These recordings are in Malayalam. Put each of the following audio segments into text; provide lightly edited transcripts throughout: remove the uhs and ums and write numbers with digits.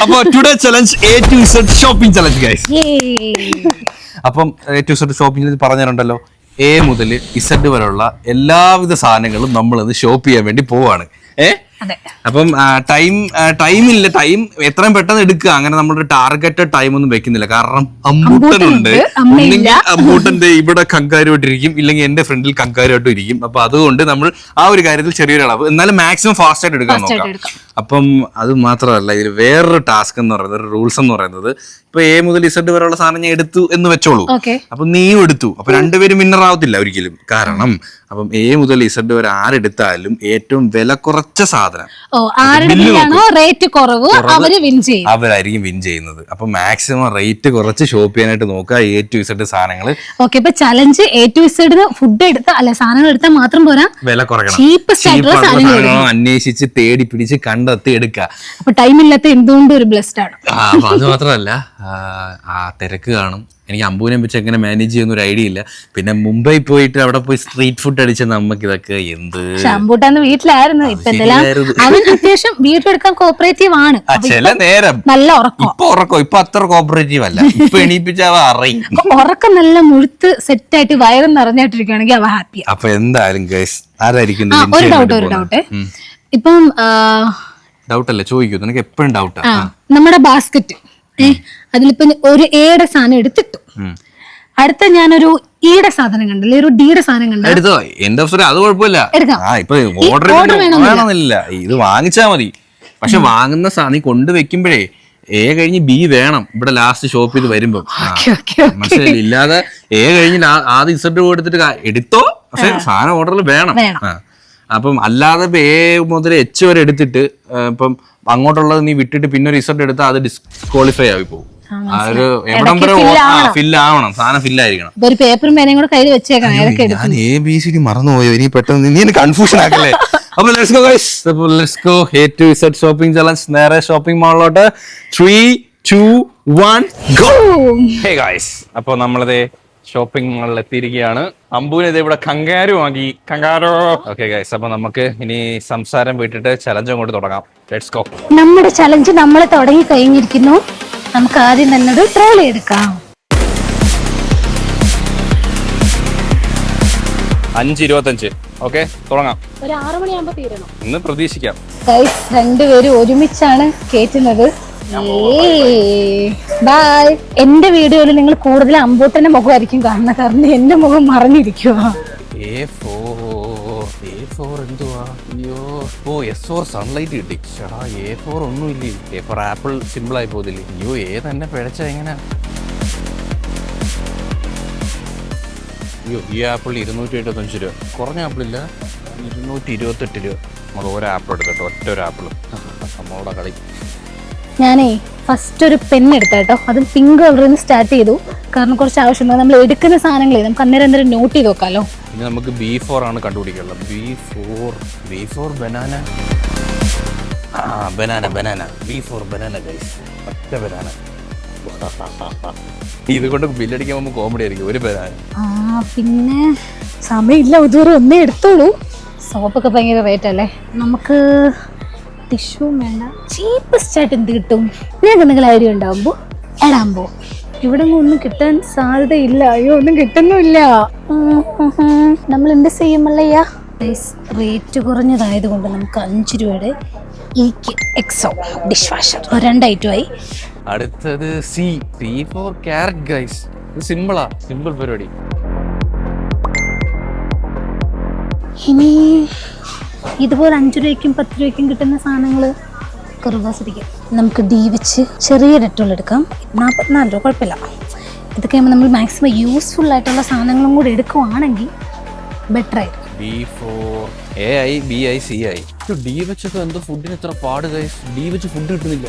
അപ്പോൾ today challenge A to Z shopping challenge guys. അപ്പം A to Z ഷോപ്പിംഗ് പറഞ്ഞിട്ടുണ്ടല്ലോ, A മുതൽ Z വരെയുള്ള എല്ലാവിധ സാധനങ്ങളും നമ്മൾ ഇന്ന് ഷോപ്പ് ചെയ്യാൻ വേണ്ടി പോവാണ്. അപ്പം ടൈമില്ല, ടൈം എത്രയും പെട്ടെന്ന് എടുക്കുക. അങ്ങനെ നമ്മളൊരു ടാർഗറ്റഡ് ടൈം ഒന്നും വെക്കുന്നില്ല. കാരണം അമ്പൂട്ടനുണ്ട്, ഒന്നെങ്കിൽ അമ്പൂട്ടന്റെ ഇവിടെ കങ്കാരുമായിട്ടിരിക്കും, ഇല്ലെങ്കിൽ എന്റെ ഫ്രണ്ടിൽ കങ്കാരുമായിട്ടും ഇരിക്കും. അപ്പൊ അതുകൊണ്ട് നമ്മൾ ആ ഒരു കാര്യത്തിൽ ചെറിയൊരു അളവ്, എന്നാലും മാക്സിമം ഫാസ്റ്റ് ആയിട്ട് എടുക്കാൻ നോക്കാം. അപ്പം അത് മാത്രമല്ല, ഇതിൽ വേറൊരു ടാസ്ക് എന്ന് പറയുന്നത്, ഒരു റൂൾസ് എന്ന് പറയുന്നത്, ഇപ്പൊ A മുതൽ Z വരെയുള്ള സാധനം ഞാൻ എടുത്തു എന്ന് വെച്ചോളൂ, അപ്പൊ നീയും എടുത്തു, അപ്പൊ രണ്ടുപേരും വിന്നർ ആവത്തില്ല ഒരിക്കലും. കാരണം അപ്പം A മുതൽ Z വരെ ആരെടുത്താലും ഏറ്റവും വില കുറച്ച സാധനം അവരായിരിക്കും വിൻ ചെയ്യുന്നത്. അപ്പൊ മാക്സിമം റേറ്റ് കുറച്ച് ഷോപ്പ് ചെയ്യാനായിട്ട് നോക്കുക A to Z സാധനങ്ങൾ. Challenge A to Z food എടുത്താൽ അല്ല, സാധനങ്ങൾ എടുത്താൽ മാത്രം പോരാ, വില കുറയ്ക്കണം. അന്വേഷിച്ച് തേടി പിടിച്ച് കണ്ടെത്തി എടുക്കുക. അപ്പൊ ടൈം ഇല്ലാത്ത എന്തുകൊണ്ടും ഒരു ബ്ലെസ്ഡ് ആണ്. അത് മാത്രമല്ല, തിരക്ക് കാണും. എനിക്ക് അമ്പൂനെ വെച്ച് എങ്ങനെ മാനേജ് ചെയ്യുന്ന ഒരു ഐഡിയ ഇല്ല. പിന്നെ മുംബൈ പോയിട്ട് അവിടെ പോയി സ്ട്രീറ്റ് ഫുഡ് അടിച്ച നമുക്ക് ഇതൊക്കെ എന്ത്. അമ്പൂട്ടാന്ന് വീട്ടിലായിരുന്നു, ഇപ്പൊ അവൻ അത്യാവശ്യം വീട്ടിലെടുക്കാൻ കോപ്പറേറ്റീവ് ആണ്. ചില നേരം നല്ല ഉറക്കം, ഇപ്പൊ അത്ര കോപ്പറേറ്റീവ് അല്ല. ഇപ്പൊ എണീപ്പിച്ച അവ അറിയും. ഉറക്കം നല്ല മുഴുത്ത് സെറ്റ് ആയിട്ട് വയറും നിറഞ്ഞായിട്ടിരിക്കുകയാണെങ്കിൽ അവ ഹാപ്പി. അപ്പൊ എന്തായാലും ഗൈസ്, ആരായിരിക്കും? ഒരു ഡൗട്ട് ഇപ്പം ഡൗട്ട് അല്ലേ ചോദിക്കൂ, നിനക്ക് എപ്പോഴും ഡൗട്ടാ. നമ്മുടെ ബാസ്കറ്റ് അതിലിപ്പോ ഒരു എയുടെ സാധനം എടുത്തിട്ടു, അടുത്ത ഞാനൊരു ഈയുടെ സാധനം കണ്ടല്ലേ, ഒരു ഡിയുടെ സാധനം കണ്ട എടുത്തോ. എന്റെ അത് കുഴപ്പമില്ല, ഓർഡർ വേണമെന്നില്ല, ഇത് വാങ്ങിച്ചാ മതി. പക്ഷെ വാങ്ങുന്ന സാധനം കൊണ്ടുവെക്കുമ്പോഴേ A കഴിഞ്ഞ് B വേണം ഇവിടെ ലാസ്റ്റ് ഷോപ്പ് ചെയ്ത് വരുമ്പോ. മനസ്സിലായില്ല, ഇല്ലാതെ A കഴിഞ്ഞ് ആദ്യം Z കൊടുത്തിട്ട് എടുത്തോ, പക്ഷെ സാധനം ഓർഡറിൽ വേണം. അപ്പം അല്ലാതെ ഇപ്പൊ A മുതൽ H വരെ എടുത്തിട്ട് ഇപ്പം അങ്ങോട്ടുള്ളത് നീ വിട്ടിട്ട് പിന്നെ ഒരു Z എടുത്താൽ അത് ഡിസ്ക്വാളിഫൈ ആയി പോകും. എവിടം വരെ ഫില്ല് ആവണം, സാധനം ഫില്ലായിരിക്കണം. ഒരു പേപ്പറും പേനയും കൂടെ കയ്യിൽ വെച്ചേക്കണം. ഞാൻ ABCD മറന്നുപോയോ, ഇനി പെട്ടെന്ന് നീ കൺഫ്യൂഷൻ ആക്കല്ലേ. അപ്പൊ let's go guys, let's go A to Z shopping challenge. നേരെ ഷോപ്പിംഗ് മാളിലോട്ട് 3, 2, 1 ഗോ. ഹേ ഗൈസ്, അപ്പൊ നമ്മളത് ഷോപ്പിംഗ് മാളിൽ എത്തിയിരിക്കുകയാണ്. അമ്പൂനെ ഇവിടെ കങ്കാരുവാക്കി. കങ്കാരോ. ഓക്കെ ഗൈസ്, അപ്പൊ നമുക്ക് ഇനി സംസാരം വിട്ടിട്ട് ചലഞ്ച് അങ്ങോട്ട് തുടങ്ങാം. Let's go. നമ്മുടെ ചലഞ്ച് നമ്മൾ തുടങ്ങി കഴിഞ്ഞിരിക്കുന്നു. നമുക്ക് ആദ്യം തന്നെ ഒരു ട്രോളി എടുക്കാം. 5:25. ഓക്കെ, തുടങ്ങാം. ഒരു 6 മണിയാകുമ്പോ തീരണം. ഇന്ന് പ്രതീക്ഷിക്കാം. ഗൈസ്, രണ്ടുപേരും ഒരുമിച്ചാണ് കേറ്റുന്നത്. ബൈ. എന്റെ വീഡിയോയിൽ നിങ്ങൾ കൂടുതൽ അമ്പൂട്ടന്റെ മുഖമായിരിക്കും കാണുന്നത്, കാരണം എന്റെ മുഖം മറഞ്ഞിരിക്കുക. A4 എന്തുവാ? അയ്യോ, S4 സൺലൈറ്റ് കിട്ടി. A4 ഒന്നുമില്ലേ. A4 ആപ്പിൾ സിമ്പിൾ ആയി പോതില്ലേ. അയ്യോ, തന്നെ പിഴച്ച എങ്ങനെ? അയ്യോ, ഈ ആപ്പിൾ 275 രൂപ. കുറഞ്ഞ ആപ്പിളില്ല, 228 രൂപ. നമ്മൾ ഒരു ആപ്പിൾ എടുക്കട്ടോ, ഒറ്റ ഒരു ആപ്പിൾ. നമ്മളോட കളി. ഞാനേ ഫസ്റ്റ് ഒരു പെൻ എടുത്താട്ടോ, അതും പിങ്ക് കളറിൽ നിന്ന് സ്റ്റാർട്ട് ചെയ്തു. കാരണം കുറച്ച് ആവശ്യമുണ്ട്, നമ്മൾ എടുക്കുന്ന സാധനങ്ങളെ നമുക്ക് അന്നേരം നോട്ട് ചെയ്ത് നോക്കാലോ. ഇനി നമുക്ക് B4 ആണ് കണ്ടുപിടിക്കാനുള്ളത്. B4 banana. Banana. B4 banana guys, ഒറ്റ ബനാന. ഇത് കൊണ്ട് ബില്ലടിക്കാൻ പോകുമ്പോൾ കോമഡി ആയിരിക്കും. ഒരു ബനാന. പിന്നെ സമയമില്ല, ഇതുവരെ ഒന്നേ എടുത്തോളൂ. സോപ്പൊക്കെ ഭയങ്കര റേറ്റ് അല്ലേ. നമുക്ക് ടിഷ്യൂ വേണ്ട. ചീപ്പസ്റ്റ് ആയിട്ട് എന്ത് കിട്ടും? നിങ്ങൾക്ക് എന്തെങ്കിലും ഐഡിയ ഉണ്ടാകുമ്പോ എടാകുമ്പോ ഇവിടെ ഒന്നും കിട്ടാൻ സാധ്യതയില്ല. അയ്യോ, ഒന്നും കിട്ടുന്നില്ല. നമ്മൾ എന്ത് ചെയ്യുമല്ലയ്യ. റേറ്റ് കുറഞ്ഞതായത് കൊണ്ട് നമുക്ക് 5 രൂപയുടെ എക്സോ ഡിഷ് വാഷർ 2 ഐറ്റമായി. അടുത്തത് C4 ക്യാരറ്റ് ഗൈസ്. ഇത് സിമ്പിൾ പരിപാടി. ഇനി ഇതുപോലെ 5 രൂപയ്ക്കും 10 രൂപയ്ക്കും കിട്ടുന്ന സാധനങ്ങൾ കറുവാസിരിക്കും. നമുക്ക് D വെച്ച് ചെറിയ ഡെറ്റോൾ എടുക്കാം. 44 രൂപ, കുഴപ്പമില്ല. ഇതൊക്കെ ആകുമ്പോൾ നമ്മൾ മാക്സിമം യൂസ്ഫുൾ ആയിട്ടുള്ള സാധനങ്ങളും കൂടി എടുക്കുവാണെങ്കിൽ ബെറ്റർ ആയിരിക്കും. B4 AI BI CI. D വെച്ചൊക്കെ എന്തോ ഫുഡിന് ഇത്ര പാട് ഗൈസ്. D വെച്ച് ഫുഡ് കിട്ടുന്നില്ല.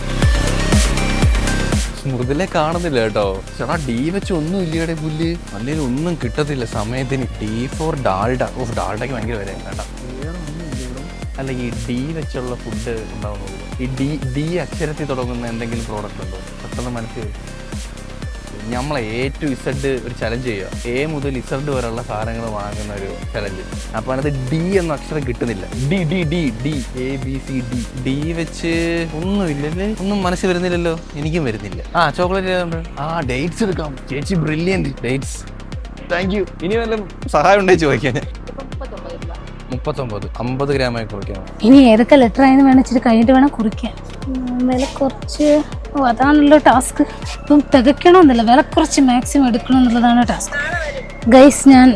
മൃദുലെ കാണുന്നില്ല കേട്ടോ. ചേട്ടാ, D വെച്ച് ഒന്നും ഇല്ലയുടെ പുല്ല്. അല്ലെങ്കിൽ ഒന്നും കിട്ടത്തില്ല സമയത്തിന്. D4 ഡാൽഡ. ഡാൽഡയ്ക്ക് ഭയങ്കര വില. വേണ്ട, അല്ല ഈ D വെച്ചുള്ള ഫുഡ് ഉണ്ടാവുന്നുള്ളൂ. ഈ D അക്ഷരത്തിൽ തുടങ്ങുന്ന എന്തെങ്കിലും പ്രോഡക്റ്റ് ഉണ്ടോ? പെട്ടെന്ന് മനസ്സിൽ നമ്മളെ A to Z ഒരു ചലഞ്ച് ചെയ്യുക. A മുതൽ Z വരെയുള്ള സാധനങ്ങൾ വാങ്ങുന്ന ഒരു ചലഞ്ച്. അപ്പോൾ അതിനകത്ത് D എന്ന അക്ഷരം കിട്ടുന്നില്ല. D ABCD D വെച്ച് ഒന്നുമില്ലല്ലേ, ഒന്നും മനസ്സിൽ വരുന്നില്ലല്ലോ. എനിക്കും വരുന്നില്ല. ചോക്ലേറ്റ് ഏതുണ്ട്? ഡേറ്റ്സ് എടുക്കാം. ചേച്ചി ബ്രില്യൻറ്റ്. Dates, thank you. ഇനി വല്ല സഹായം ഉണ്ടേ ചോദിക്കാൻ. 39 50 ഗ്രാമായി കുറയ്ക്കണം. ഇനി ഏതൊക്കെ ലെറ്റർ ആയെന്ന് വേണം ഇച്ചിരി കഴിഞ്ഞിട്ട് വേണം കുറിക്കാൻ. വില കുറച്ച് അതാണല്ലോ ടാസ്ക്. ഇപ്പം തികയ്ക്കണമെന്നില്ല, വില കുറച്ച് മാക്സിമം എടുക്കണമെന്നുള്ളതാണ് ടാസ്ക്. ഗൈസ്, ഞാൻ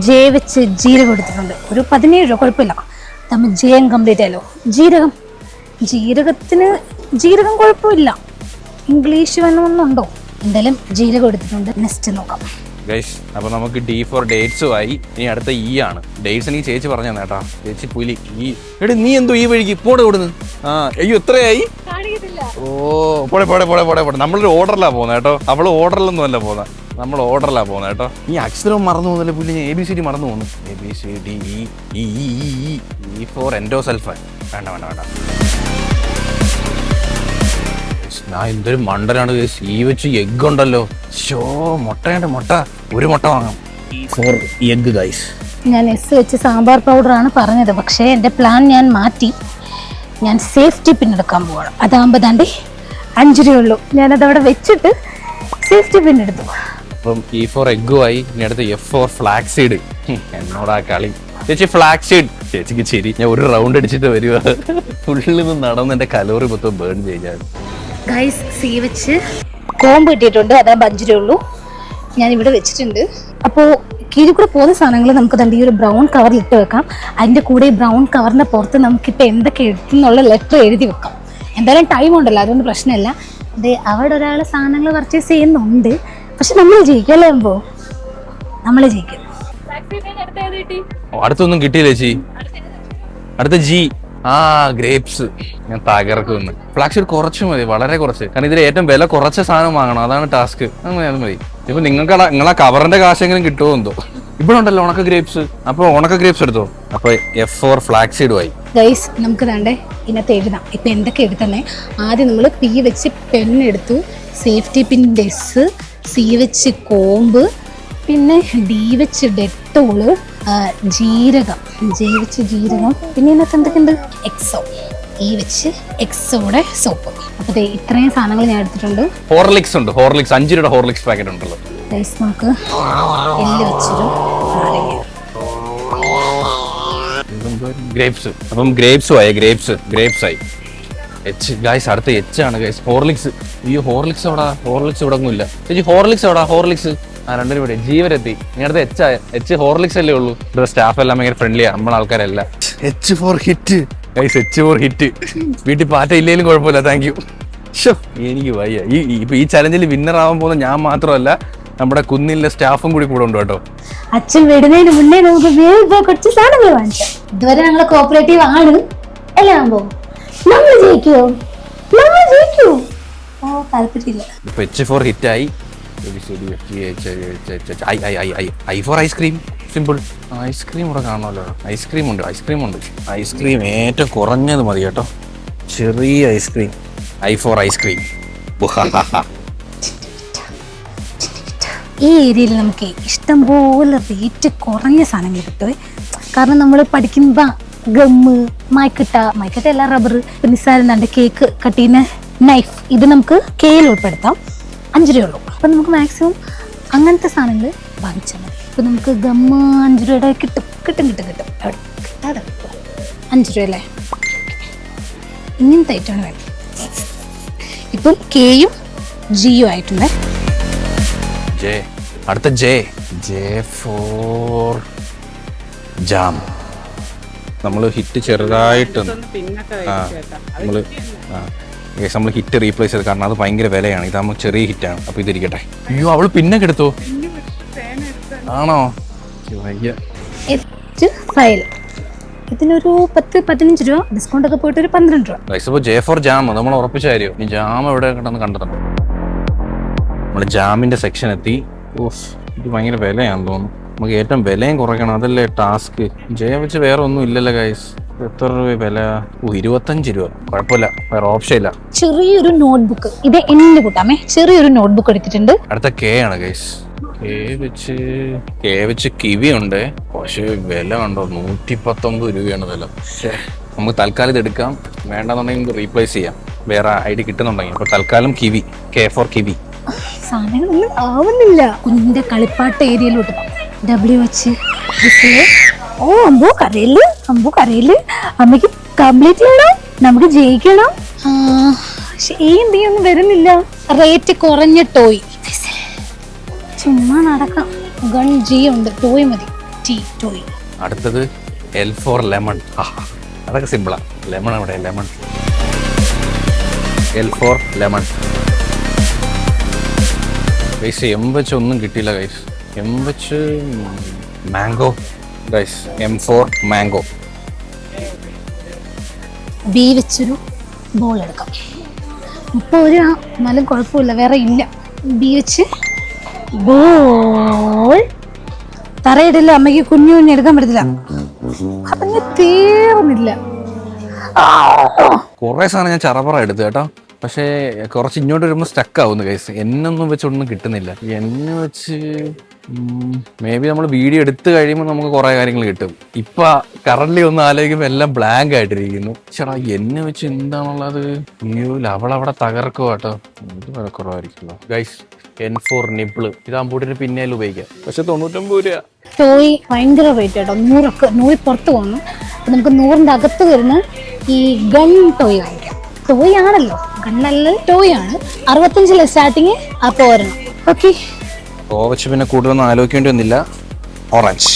ജെ വെച്ച് ജീരകം എടുത്തിട്ടുണ്ട്. ഒരു 17 രൂപ, കുഴപ്പമില്ല. നമ്മൾ ജയം കംപ്ലീറ്റ് ആയല്ലോ. ജീരകം കുഴപ്പമില്ല. ഇംഗ്ലീഷ് വേണമെന്നുണ്ടോ? എന്തായാലും ജീരകം എടുത്തിട്ടുണ്ട്. നെക്സ്റ്റ് നോക്കാം ഗൈസ്. അപ്പോൾ നമുക്ക് D for ഡേറ്റ്സും ആയി. ഇനി അടുത്ത E ആണ്. ഡേറ്റ്സ് എനിക്ക് ചേച്ചി പറഞ്ഞു തന്നേട്ടാ. ചേച്ചി പുലി. എടി നീ എന്തോ ഈ വഴിക്ക് പോടെ ഓടുന്നു? അയ്യോ എത്രയായി? പോടെ. നമ്മളൊരു ഓർഡറിലാണ് പോകുന്നത് കേട്ടോ. അവള് ഓർഡറിലൊന്നും അല്ല പോകുന്നത്, നമ്മൾ ഓർഡറിലാണ് പോകുന്നത് കേട്ടോ. ഈ അക്ഷരം മറന്നു പോകുന്നല്ലേ പുല്ലി. ഞാൻ ABCD മറന്നു പോകുന്നു. ABCD E for endosulfan. വേണ്ട. ഞാൻ എന്തൊരു മണ്ടനാണ്. ഈ വെച്ച് എഗ് ഉണ്ടല്ലോ. മുട്ട ഒരു മുട്ട വാങ്ങാം. For egg guys. ഞാൻ S വെച്ച് സാമ്പാർ പൗഡറാണ് പറഞ്ഞത്, പക്ഷേ എൻ്റെ പ്ലാൻ ഞാൻ മാറ്റി. ഞാൻ സേഫ്റ്റി പിൻ എടുക്കാൻ പോവാണ്. അതാകുമ്പോൾ താണ്ടി 5 രൂപയുള്ളൂ. ഞാനതവിടെ വെച്ചിട്ട് സേഫ്റ്റി പിൻ എടുത്തു. അപ്പം E for എഗ്ഗും ആയി. ഇനി അടുത്ത് F for ഫ്ലാക്സീഡ്. എന്നോടാ കളി. ചേച്ചി ഫ്ലാക്സീഡ്. ചേച്ചിക്ക് ശരി. ഞാൻ ഒരു റൗണ്ട് അടിച്ചിട്ട് വരുക. ഫുള്ളിൽ നിന്ന് നടന്ന് എൻ്റെ കലോറി മൊത്തം ബേൺ ചെയ്യാൻ. ഗൈസ്, C വെച്ച് കോമ്പ് കിട്ടിയിട്ടുണ്ട്. അതാകുമ്പോൾ 5 രൂപയുള്ളൂ. ഞാനിവിടെ വെച്ചിട്ടുണ്ട്. അപ്പോൾ കീഴിൽ കൂടെ പോകുന്ന സാധനങ്ങൾ നമുക്ക് തന്നെ ഈ ഒരു ബ്രൗൺ കവറിൽ ഇട്ട് വെക്കാം. അതിൻ്റെ കൂടെ ഈ ബ്രൗൺ കവറിൻ്റെ പുറത്ത് നമുക്കിപ്പോൾ എന്തൊക്കെ എടുത്തുന്നുള്ള ലെറ്റർ എഴുതി വെക്കാം. എന്തായാലും ടൈം ഉണ്ടല്ലോ, അതൊന്നും പ്രശ്നമില്ല. അവിടെ ഒരാൾ സാധനങ്ങൾ പർച്ചേസ് ചെയ്യുന്നുണ്ട്, പക്ഷെ നമ്മൾ ജയിക്കും അല്ലേ? നമ്മൾ ജയിക്കും. അടുത്തൊന്നും കിട്ടിയില്ല ചേച്ചി. അടുത്ത G. ഗ്രേപ്സ്. ഞാൻ തകർക്കുന്നു. ഫ്ലാക്സീഡ് കുറച്ച് മതി, വളരെ കുറച്ച്. കാരണം ഇതിൽ ഏറ്റവും വില കുറച്ച സാധനം വാങ്ങണം, അതാണ് ടാസ്ക്. അത് മതി. ഇപ്പൊ നിങ്ങളെ കവറിന്റെ കാശെങ്കിലും കിട്ടുമോ എന്തോ. ഇവിടെ ഉണ്ടല്ലോ ഉണക്ക ഗ്രേപ്സ്. അപ്പൊ ഉണക്ക ഗ്രേപ്സ് എടുത്തോ. അപ്പൊ F for ഫ്ലാക്സീഡും ആയി. ഗൈസ്, നമുക്ക് വേണ്ടേ ഇതിനകത്ത് എഴുതാം. ഇപ്പൊ എന്തൊക്കെ എഴുതണേ? ആദ്യം നമ്മൾ P വെച്ച് പെണ്ണെടുത്തു. സേഫ്റ്റി പിൻ്റെ S. C വെച്ച് കോമ്പ്. പിന്നെ D വെച്ച് ഡെറ്റോള്. ജീരകം. J വെച്ച് ജീരകം. പിന്നെ ഇതിനകത്ത് എന്തൊക്കെയുണ്ട്? എക്സോ. E വെച്ച് എക്സോടെ സോപ്പ്. അപ്പോൾ ഇത്രയും സാധനങ്ങൾ ഞാൻ എടുത്തിട്ടുണ്ട്. ഹോർലിക്സ് ഉണ്ട്. 5 രൂപയുടെ ഹോർലിക്സ് പാക്കറ്റ് ഉണ്ടല്ലോ. ഗൈസ്, നമുക്ക് എല്ല് വെച്ചൊരു ഗ്രേപ്സ്. അപ്പം ഗ്രേപ്സും ആയി. ഗ്രേപ്സ് ആയി. H guys. അടുത്ത H ആണ് ഗൈസ്. ഹോർലിക്സ്. ഹോർലിക്സ് എവിടാ? ഹോർലിക്സ് ഇവിടെ ഒന്നും ഇല്ല. ചേച്ചി ഹോർലിക്സ് എവിടാ? ഹോർലിക്സ് 2 രൂപ. G വരെ എത്തി. ഇനി അടുത്ത H ഹോർലിക്സ് അല്ലേ ഉള്ളൂ. ഇവിടെ സ്റ്റാഫ് എല്ലാം ഭയങ്കര ഫ്രണ്ട്ലിയാണ്, നമ്മളെ ആൾക്കാരല്ല. H for hit guys. H for hit. വീട്ടിൽ പാറ്റ ഇല്ലെങ്കിലും കുഴപ്പമില്ല, താങ്ക് യു. എനിക്ക് വയ്യ. ഈ ചലഞ്ചിൽ വിന്നർ ആവാൻ പോകുന്ന ഞാൻ മാത്രമല്ല, നമ്മുടെ കുന്നിലെ സ്റ്റാഫും കൂടി ഉണ്ട് കേട്ടോ. അച്ഛൻ വിടുന്നതിന് മുന്നേ നമുക്ക് വേഗം കുറച്ച് സാധനങ്ങൾ വാങ്ങിക്കാം. ഇതുവരെ ഞങ്ങൾ കോപ്പറേറ്റീവ് ആണ്. എല്ലാം പോകും. നമ്മൾ ജയിക്കുമോ? താല്പര്യമില്ല. ഇപ്പൊ H for ഹിറ്റായി. I for ice cream. Simple. Ice cream ഇവിടെ കാണുമല്ലോ. ഐസ്ക്രീം ഉണ്ട്. ഐസ്ക്രീം ഏറ്റവും കുറഞ്ഞത് മതി കേട്ടോ. ചെറിയ ഐസ്ക്രീം. I for ice cream. ഈ ഏരിയയിൽ നമുക്ക് ഇഷ്ടംപോലെ റേറ്റ് കുറഞ്ഞ സാധനങ്ങൾ കിട്ടുമേ. കാരണം നമ്മൾ പഠിക്കുമ്പോൾ ഗമ്മ്, മൈക്കട്ട എല്ലാം റബ്ബർ, നിസ്സാരം കേക്ക് കട്ട് ചെയ്യുന്ന നൈഫ്, ഇത് നമുക്ക് കെയിൽ ഉൾപ്പെടുത്താം. 5 രൂപയുള്ളൂ. അപ്പം നമുക്ക് മാക്സിമം അങ്ങനത്തെ സാധനങ്ങൾ വാങ്ങിച്ചാൽ മതി. ഇപ്പം നമുക്ക് ഗമ്മ് 5 രൂപയുടെ കിട്ടും. അവിടെ കിട്ടാതെ 5 രൂപ അല്ലേ? ഇങ്ങനത്തെ ഐറ്റമാണ് വേണ്ടത്. ഇപ്പം കെയും ജിയും ആയിട്ടുണ്ട്. അടുത്ത J for ജാം. നമ്മൾ ഹിറ്റ് ചെറുതായിട്ട് നമ്മൾ ഹിറ്റ് റീപ്ലേസ് ചെയ്ത്, കാരണം അത് ഭയങ്കര വിലയാണ്. ഇതാകുമ്പോൾ ചെറിയ ഹിറ്റാണ്. അപ്പോൾ ഇതിരിക്കട്ടെ. അയ്യോ, അവള് പിന്നെ എടുത്തോ? ആണോ? ഇതിനൊരു 10-15 രൂപ ഡിസ്കൗണ്ട് ഒക്കെ പോയിട്ട് ഒരു 12 രൂപ. J for ജാം നമ്മൾ ഉറപ്പിച്ച കാര്യം. ഈ ജാം എവിടെ കിടന്ന് കണ്ടിട്ടുണ്ട്. നമ്മൾ ജാമിന്റെ സെക്ഷൻ എത്തി. ഇത് ഭയങ്കര വിലയാണെന്ന് തോന്നുന്നു. നമുക്ക് ഏറ്റവും വിലയും കുറയ്ക്കണം, അതല്ലേ ടാസ്ക്. J വെച്ച് വേറെ ഒന്നും ഇല്ലല്ലോ ഗൈസ്. എത്ര രൂപ വില? 25 രൂപ. കുഴപ്പമില്ല, വേറെ ഓപ്ഷൻ ഇല്ല. ചെറിയൊരു നോട്ട്ബുക്ക്, ഇത് എന്നെ കൂട്ടാമേ. ചെറിയൊരു നോട്ട്ബുക്ക് എടുത്തിട്ടുണ്ട്. അടുത്ത കെ ആണ് ഗൈസ്. കെ വെച്ച് കിവി ഉണ്ട്, പക്ഷേ വില കണ്ടോ 119 രൂപയാണ് വില. പക്ഷേ നമുക്ക് തൽക്കാലം ഇത് എടുക്കാം, വേണ്ടെന്നുണ്ടെങ്കിൽ നമുക്ക് റീപ്ലേസ് ചെയ്യാം, വേറെ ഐഡി കിട്ടുന്നുണ്ടെങ്കിൽ. അപ്പൊ തൽക്കാലം കിവി, K for കിവി. സാധനങ്ങളൊന്നും ആവുന്നില്ല. കുഞ്ഞിന്റെ കളിപ്പാട്ട ഏരിയയിലോട്ട് W വെച്ച് ഓ അമ്പോ കരയില്, അമ്പോ കരയില്. അമ്മയ്ക്ക് കംപ്ലീറ്റ് ചെയ്യണം, നമുക്ക് ജയിക്കണം. എന്തൊന്നും വരുന്നില്ല. റേറ്റ് കുറഞ്ഞ ടോയ്, ചുമ്മാ നടക്കാം. ഗൺ G ഉണ്ട്, ടോയ് മതി. T toy. അടുത്തത് L for ലെമൺ. അതൊക്കെ സിമ്പിളാ. ലെമൺ അവിടെ, lemon. L for lemon. Guys M വെച്ച് ഒന്നും കിട്ടിയില്ല ഗൈസ്. M വെച്ച് mango guys. M for mango. B വെച്ചൊരു ബോൾ എടുക്കാം. 30 രൂപ, എന്നാലും കുഴപ്പമില്ല, വേറെ ഇല്ല. B വെച്ച് ബോൾ. തറയിടില്ല, അമ്മയ്ക്ക് കുഞ്ഞു കുഞ്ഞ് എടുക്കാൻ പറ്റത്തില്ല. അതങ്ങ് തീർന്നില്ല. കുറെ സാധനം ഞാൻ ചറപറ എടുത്തു കേട്ടോ, പക്ഷേ കുറച്ച് ഇങ്ങോട്ട് വരുമ്പോൾ സ്റ്റക്ക് ആവുന്നു ഗൈസ്. എന്നൊന്നും വെച്ചൊന്നും കിട്ടുന്നില്ല. എന്നെ വെച്ച് മേ ബി നമ്മൾ വീഡിയോ എടുത്ത് കഴിയുമ്പോൾ നമുക്ക് കുറെ കാര്യങ്ങൾ കിട്ടും. ഇപ്പൊ കറന്റ് ഒന്ന് ആലോചിക്കുമ്പോൾ എല്ലാം ബ്ലാങ്ക് ആയിട്ടിരിക്കുന്നു. ചേട്ടാ എന്നെ വെച്ച് എന്താണുള്ളത്? അവളവിടെ തകർക്കുക കേട്ടോ. ഇത് വില കുറവായിരിക്കുമല്ലോ ഗൈസ്. N for nipple. ഇതാകുമ്പോട്ടിന് പിന്നേലും ഉപയോഗിക്കാം, പക്ഷെ 99 രൂപ. ടോയ് ഭയങ്കര റേറ്റ് കേട്ടോ. 100 പുറത്ത് പോകുന്നു. അപ്പൊ നമുക്ക് 100ന്റെ അകത്ത് വരുന്ന ഈ ഗൺ ടോയ് വാങ്ങിക്കാം. ടോയ് ആണല്ലോ, ഗണ്ണല്ല ടോയ് ആണ്. 65 സ്റ്റാർട്ടിങ്. അപ്പൊ ഒരെണ്ണം ഓക്കെ. വെച്ച് പിന്നെ കൂടുതലൊന്നും ആലോചിക്കേണ്ടി വന്നില്ല. ഓറഞ്ച്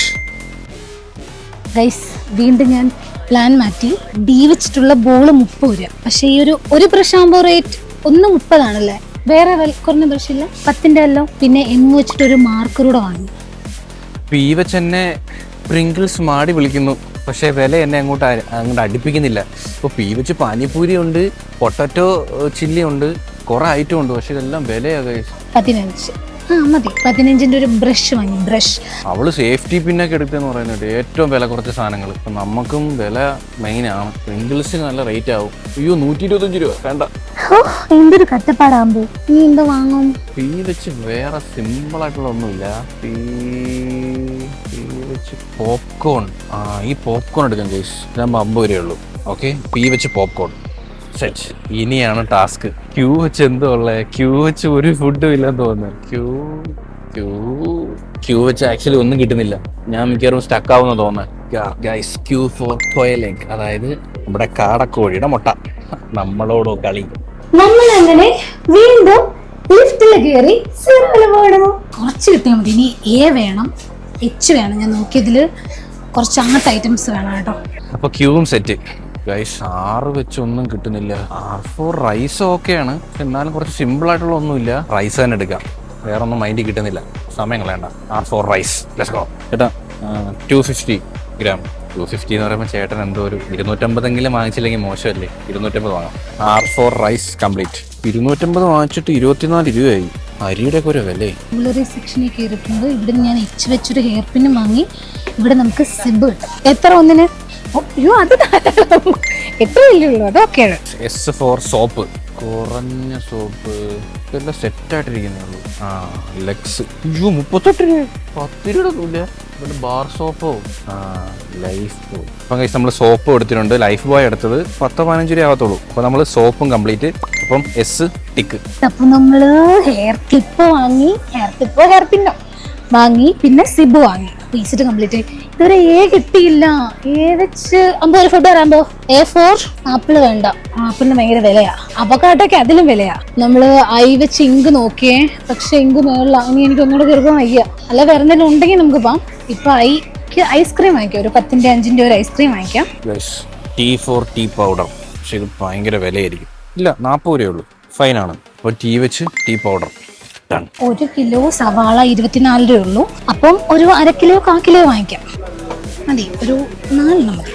ഗൈസ്, വീണ്ടും ഞാൻ പ്ലാൻ മാറ്റി. D വെച്ചിട്ടുള്ള ബോൾ 30 രൂപ. പക്ഷെ ഈ ഒരു ബ്രഷ് ആകുമ്പോൾ റേറ്റ് 1.30 ആണല്ലേ. വേറെ കുറഞ്ഞ ബ്രഷ് ഇല്ല. 10ന്റെ അല്ലോ. പിന്നെ M വെച്ചിട്ടൊരു മാർക്കറൂടെ വാങ്ങി. P വെച്ച് എന്നെ പ്രിങ്കിൾസ് മാടി വിളിക്കുന്നു, പക്ഷേ വില എന്നെ അങ്ങോട്ട് അടുപ്പിക്കുന്നില്ല. ഇപ്പോൾ P വെച്ച് പാനിപൂരി ഉണ്ട്, പൊട്ടറ്റോ ചില്ലി ഉണ്ട്, കുറെ ഐറ്റം ഉണ്ട്, പക്ഷെ ഇതെല്ലാം വിലയാ. 15 മതി. 15ന്റെ ഒരു ബ്രഷ് വാങ്ങി. ബ്രഷ് അവള് സേഫ്റ്റി പിന്നൊക്കെ എടുത്തെന്ന് പറയുന്നത് ഏറ്റവും വില കുറച്ച സാധനങ്ങൾ. ഇപ്പം നമുക്കും വില മെയിനാണ്. പ്രിങ്കിൾസിന് നല്ല റേറ്റ് ആവും. 125 രൂപ വേണ്ട. എന്തൊരു കട്ടപ്പാടാകുമ്പോ നീ എന്താ വാങ്ങും? P വെച്ച് വേറെ സിമ്പിൾ ആയിട്ടുള്ള ഒന്നുമില്ല. P വെച്ച് പോപ്കോൺ. ഈ പോപ്കോൺ എടുക്കാം ഗൈസ്. ഇതാകുമ്പോൾ 50 രൂപയേ ഉള്ളൂ. ഓക്കെ, P വെച്ച് പോപ്കോൺ സെറ്റ്. ഇനിയാണ് ടാസ്ക്. Q വെച്ച് എന്തോ ഉള്ളേ? Q വെച്ച് ഒരു ഫുഡും ഇല്ലെന്ന് തോന്നുന്നു. Q വെച്ച് ആക്ച്വലി ഒന്നും കിട്ടുന്നില്ല. ഞാൻ മിക്കവാറും സ്റ്റക്ക് ആവുന്ന തോന്നുന്നത് guys. Q for quail egg, അതായത് നമ്മുടെ കാടക്കോഴിയുടെ മുട്ട. നമ്മളോടോ കളി. നമ്മളങ്ങനെ വീണ്ടും ലിഫ്റ്റിൽ കയറി കുറച്ച് കിട്ടിയാൽ മതി. ഇനി A വേണം, H വേണം. ഞാൻ നോക്കിയതില് കുറച്ച് അങ്ങനത്തെ ഐറ്റംസ് വേണം കേട്ടോ. അപ്പൊ Qവും സെറ്റ് ഗൈസ്. 6 വെച്ച് ഒന്നും കിട്ടുന്നില്ല. R for റൈസ് ഓക്കെയാണ്, എന്നാലും കുറച്ച് സിമ്പിൾ ആയിട്ടുള്ള ഒന്നുമില്ല. റൈസ് തന്നെ എടുക്കാം, വേറെ ഒന്നും മൈൻഡിൽ കിട്ടുന്നില്ല. സമയം കളയണ്ട. R for rice. Let's go. ചേട്ടാ 250 ഗ്രാം. 250 എന്ന് പറയുമ്പോൾ ചേട്ടൻ എന്തോ ഒരു 250 വാങ്ങിച്ചില്ലെങ്കിൽ മോശമല്ലേ? 250 വാങ്ങാം. R for rice complete. 250 വാങ്ങിച്ചിട്ട് 24 രൂപയായി. അരിയുടെ ഒക്കെ ഒരു വില. ജ്വല്ലറി സെക്ഷനിൽ കയറിയിട്ടുണ്ട്. ഇവിടെ ഞാൻ H വെച്ചൊരു ഹെയർ പിന്നും വാങ്ങി. ഇവിടെ നമുക്ക് സിബ് കിട്ടും. എത്ര ഒന്നിന്? അയ്യോ, അത് എത്ര വലിയ ഉള്ളൂ. അതൊക്കെയാണ്. S for soap. കുറഞ്ഞ സോപ്പ് ഇതെല്ലാം സെറ്റായിട്ടിരിക്കുന്നേ ഉള്ളൂ. ലെക്സ്. 38 രൂപ. 10 രൂപ ഒന്നുമില്ല. ഇവിടെ ബാർ സോപ്പോ ലൈഫ് ബോയ്. അപ്പം കഴിച്ച് നമ്മൾ സോപ്പ് എടുത്തിട്ടുണ്ട്. ലൈഫ് ബോയ് എടുത്തത് 10-15 രൂപ ആവത്തുള്ളൂ. അപ്പോൾ നമ്മൾ സോപ്പും കംപ്ലീറ്റ്. അപ്പം S ടിക്ക്. അപ്പൊ നമ്മള് ഹെയർ ക്ലിപ്പ് വാങ്ങി, ഹെയർ പിന്നോ വാങ്ങി, പിന്നെ സിബ് വാങ്ങി. പീസിട്ട് കംപ്ലീറ്റ്. ഇതുവരെ A കിട്ടിയില്ല. A വെച്ച് ഒരു ഫുഡ് വരാമ്പോ. A for ആപ്പിള് വേണ്ട. ആപ്പിളിന് ഭയങ്കര വിലയാ. അവക്കാട്ടൊക്കെ അതിലും വിലയാ. നമ്മള് I വെച്ച് ഇങ്ക് നോക്കിയേ, പക്ഷെ ഇങ്ക് മേളില. ഇനി എനിക്ക് ഒന്നുകൂടെ കയറുമ്പോൾ വയ്യ. അല്ല വേറെ എന്തെങ്കിലും ഉണ്ടെങ്കിൽ നമുക്ക് പോവാം. ഇപ്പൊ ഐസ്ക്രീം വാങ്ങിക്കാം. ഒരു 10ന്റെ 5ന്റെ ഒരു ഐസ്ക്രീം വാങ്ങിക്കാം. T for tea powder. പക്ഷെ ഇത് ഭയങ്കര വിലയായിരിക്കും. ഇല്ല, 40 രൂപയേ ഉള്ളൂ. ഫൈനാണ്. അപ്പോൾ ടീ വെച്ച് ടീ പൗഡർ. 1 കിലോ സവാള 24 രൂപയേ ഉള്ളൂ. അപ്പം ഒരു 1/2 കിലോ 1/4 കിലോ വാങ്ങിക്കാം. മതി, ഒരു 4 മതി.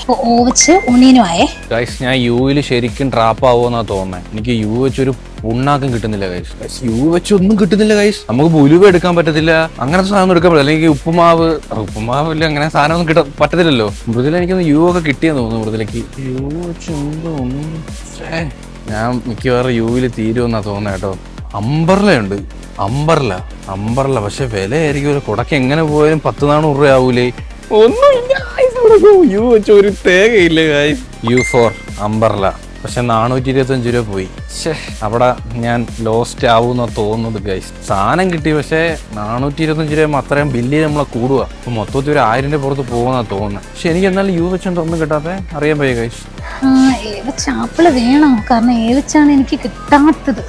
അപ്പോൾ ഓ വെച്ച് ഉണ്ണീനും ആയേ. ഗൈസ് ഞാൻ യുവിൽ ശരിക്കും ട്രാപ്പ് ആവുമെന്നാ തോന്നുന്നത്. എനിക്ക് യു വെച്ചൊരു ഉണ്ണാക്കും കിട്ടുന്നില്ല ഗൈസ്. യു വെച്ച് ഒന്നും കിട്ടുന്നില്ല ഗൈസ്. നമുക്ക് ഉലുവ എടുക്കാൻ പറ്റത്തില്ല, അങ്ങനത്തെ സാധനം എടുക്കാൻ പറ്റില്ല. അല്ലെങ്കിൽ ഉപ്പുമാവില്ല, അങ്ങനെ സാധനം ഒന്നും പറ്റത്തില്ലല്ലോ. മൃദുല എനിക്കൊന്ന് യു ഒക്കെ കിട്ടിയെന്ന് തോന്നുന്നു. മൃദുലക്ക് യു വെച്ച് എന്തോ ഞാൻ മിക്കവാറും യുവിൽ തീരുമെന്നാ തോന്നുന്നത് കേട്ടോ. അംബർലയുണ്ട്, അംബർല പക്ഷെ വിലയായിരിക്കും. ഒരു കുടക്ക് എങ്ങനെ പോയാലും 10-400 രൂപ ആവൂലേ? ഒന്നുമില്ല, യു വെച്ച് ഒരു തേകയില്ല ഗൈസ്. U4 അംബർല പക്ഷെ 425 രൂപ പോയി. അവിടെ ഞാൻ ലോസ്റ്റ് ആവുമെന്നാ തോന്നുന്നത് ഗൈസ്. സാധനം കിട്ടി പക്ഷെ 425 രൂപ അത്രയും ബില്ല് നമ്മളെ കൂടുക. അപ്പൊ മൊത്തത്തിൽ ഒരു 1000 രൂപ പുറത്ത് പോകുന്നാ തോന്നുന്നത്. പക്ഷെ എനിക്ക് എന്നാലും യു വെച്ചുകൊണ്ട് ഒന്നും കിട്ടാത്ത അറിയാൻ പോയി ഗൈസ്. ഏവച്ച് ആപ്പിള് വേണം, കാരണം ഏവച്ചാണ് എനിക്ക് കിട്ടാത്തത്.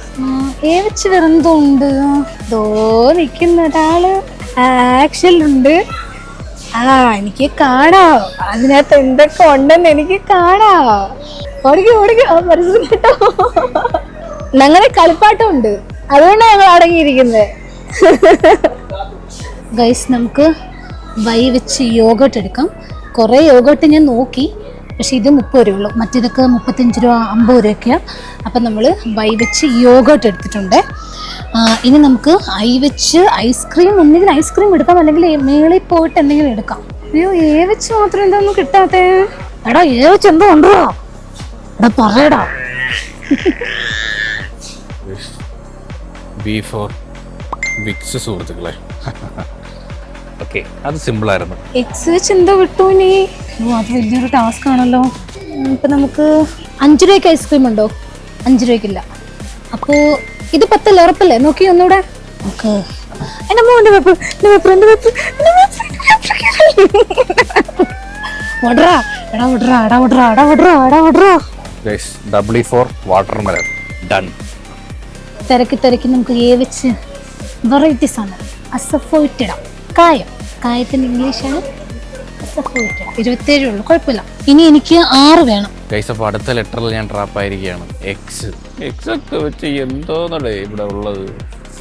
ഏവച്ച് വേറെന്തോണ്ട്? ദോ നിൽക്കുന്ന ഒരാള് ആക്ഷനിലുണ്ട്. എനിക്ക് കാണാം അതിനകത്ത് എന്തൊക്കെ ഉണ്ടെന്ന് എനിക്ക് കാണാം. ഓടിക്കോ മനസ്സിൽ കേട്ടോ. ഞങ്ങളെ കളിപ്പാട്ടം ഉണ്ട്, അതുകൊണ്ടാണ് ഞങ്ങൾ അടങ്ങിയിരിക്കുന്നത്. ഗൈസ് നമുക്ക് വൈ വെച്ച് യോഗട്ട് എടുക്കാം. കുറേ യോഗട്ട് ഞാൻ നോക്കി, പക്ഷെ ഇത് 30 രൂപയുള്ളൂ. മറ്റേതൊക്കെ 35 രൂപ 50 രൂപയൊക്കെയാണ്. അപ്പം നമ്മൾ വൈ വെച്ച് യോഗട്ട് എടുത്തിട്ടുണ്ട്. ഇനി നമുക്ക് ഐ വെച്ച് ഐസ്ക്രീം, ഒന്നുകിൽ ഐസ്ക്രീം എടുക്കാം അല്ലെങ്കിൽ മേളിൽ പോയിട്ട് എന്തെങ്കിലും എടുക്കാം. അയ്യോ ഏ വെച്ച് മാത്രം എന്തൊന്നും കിട്ടാത്തേ? എടാ ഏ വെച്ച് എന്തോ ഉണ്ടോ? എടാ പറയടാ. V4 വിക്സ് സുഹൃത്തുക്കളെ. ഓക്കെ, അത് സിമ്പിൾ ആയിരുന്നു. എക്സ് വെച്ച് എന്തോ കിട്ടൂ ഇനി? അത് വലിയൊരു ടാസ്ക് ആണല്ലോ. ഇപ്പം നമുക്ക് 5 രൂപയ്ക്ക് ഐസ്ക്രീം ഉണ്ടോ? 5 രൂപയ്ക്കില്ല. അപ്പോൾ ഇത് 10 ഉറപ്പല്ലേ? നോക്കി ഒന്നുകൂടെ നമുക്ക്. എൻ്റെ മോൻ്റെ പേപ്പർ W4 വാട്ടർമെലൺ ഡൺ. തിരക്കി നമുക്ക് ഏ വെച്ച് വെറൈറ്റീസ് ആണ്. അസഫോയിറ്റിട കായത്തിന്റെ ഇംഗ്ലീഷാണ് അസഫോയിറ്റിട. 27 ഉള്ളൂ, കുഴപ്പമില്ല. ഇനി എനിക്ക് 6 വേണം ഗൈസ്. അപ്പോൾ അടുത്ത ലെറ്ററിൽ ഞാൻ ട്രാപ്പ് ആയിരിക്കുകയാണ്. എക്സ് ഒക്കെ വെച്ച് എന്തോന്നടേ ഇവിടെ ഉള്ളത്.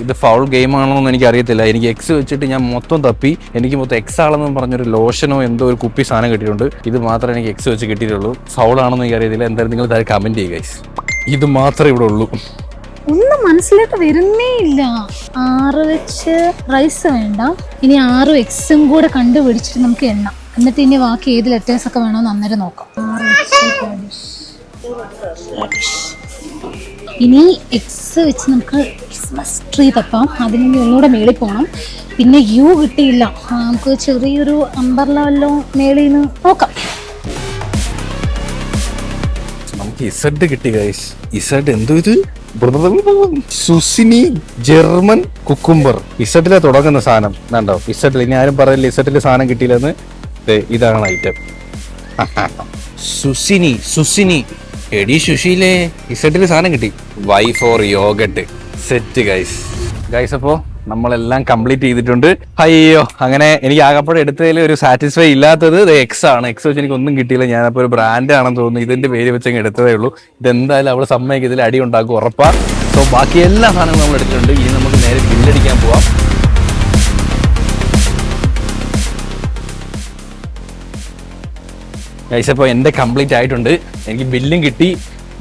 ഇത് ഫൗൾ ഗെയിം ആണോന്ന് എനിക്ക് അറിയത്തില്ല. എനിക്ക് എക്സ് വെച്ചിട്ട് ഞാൻ മൊത്തം തപ്പി. എനിക്ക് മൊത്തം എക്സ് ആണെന്ന് പറഞ്ഞൊരു ലോഷനോ എന്തോ ഒരു കുപ്പി സാധനം കിട്ടിയിട്ടുണ്ട്. ഇത് മാത്രമേ എനിക്ക് എക്സ് വെച്ച് കിട്ടിയിട്ടുള്ളൂ. ഫൗൾ ആണെന്ന് എനിക്ക് അറിയത്തില്ല. എന്തായാലും നിങ്ങൾ താഴെ കമന്റ് ചെയ്യുക ഗൈസ്. ഇത് മാത്രമേ ഇവിടെ ഉള്ളൂ. ഒന്നും മനസ്സിലായിട്ട് വരുന്നേ ഇല്ല. 6 വെച്ച് റൈസ് വേണ്ട. ഇനി 6 എക്സും കൂടെ കണ്ടുപിടിച്ചിട്ട് നമുക്ക് എണ്ണാം. എന്നിട്ട് ഇനി ബാക്കി ഏത് ലെറ്റേഴ്സ് ഒക്കെ വേണമെന്ന് അന്നേരം നോക്കാം. 6 വെച്ച് ഇനി എക്സ് വെച്ച് നമുക്ക് ക്രിസ്മസ് ട്രീ തപ്പാം. അതിന് ഒന്നുകൂടെ മേളിൽ പോകണം. പിന്നെ യു കിട്ടിയില്ല, നമുക്ക് ചെറിയൊരു അംബർല വല്ലോ മേളിൽ നിന്ന് നോക്കാം. നമുക്ക് ഇസഡ് കിട്ടി ഗൈസ്. ഇസഡ് എന്തോ ഇത്? സുസിനി ജർമ്മൻ കുക്കുംബർ. ഇസഡിലെ തുടങ്ങുന്ന സാധനം കണ്ടോ? ഇസഡിൽ ഇനി ആരും പറയില്ല ഇസഡിലെ സാധനം കിട്ടിയില്ലെന്ന്. ഇതാണ് ഐറ്റം. സുസിനി എടി സുശീലേ, ഇസഡിലെ സാധനം കിട്ടി. Y4 yoghurt set guys. അപ്പോൾ നമ്മളെല്ലാം കംപ്ലീറ്റ് ചെയ്തിട്ടുണ്ട്. അയ്യോ, അങ്ങനെ എനിക്ക് ആകപ്പാടെ എടുത്തതിൽ ഒരു സാറ്റിസ്ഫൈ ഇല്ലാത്തത് എക്സ് ആണ്. എക്സ് വെച്ച് എനിക്ക് ഒന്നും കിട്ടിയില്ല. ഞാനപ്പോൾ ഒരു ബ്രാൻഡ് ആണെന്ന് തോന്നുന്നു. ഇതിന്റെ പേര് വെച്ച് അങ്ങ് എടുത്തതേ ഉള്ളൂ. ഇതെന്തായാലും അവൾ സമ്മതിക്കും, ഇതിൽ അടി ഉണ്ടാക്കും ഉറപ്പാ. സോ ബാക്കി എല്ലാ സാധനങ്ങളും നമ്മൾ എടുത്തിട്ടുണ്ട്. ഇനി നമുക്ക് നേരെ ബില്ലടിക്കാൻ പോവാം. ഗൈസ്, അപ്പോൾ എൻ്റെ കംപ്ലീറ്റ് ആയിട്ടുണ്ട്. എനിക്ക് ബില്ലും കിട്ടി.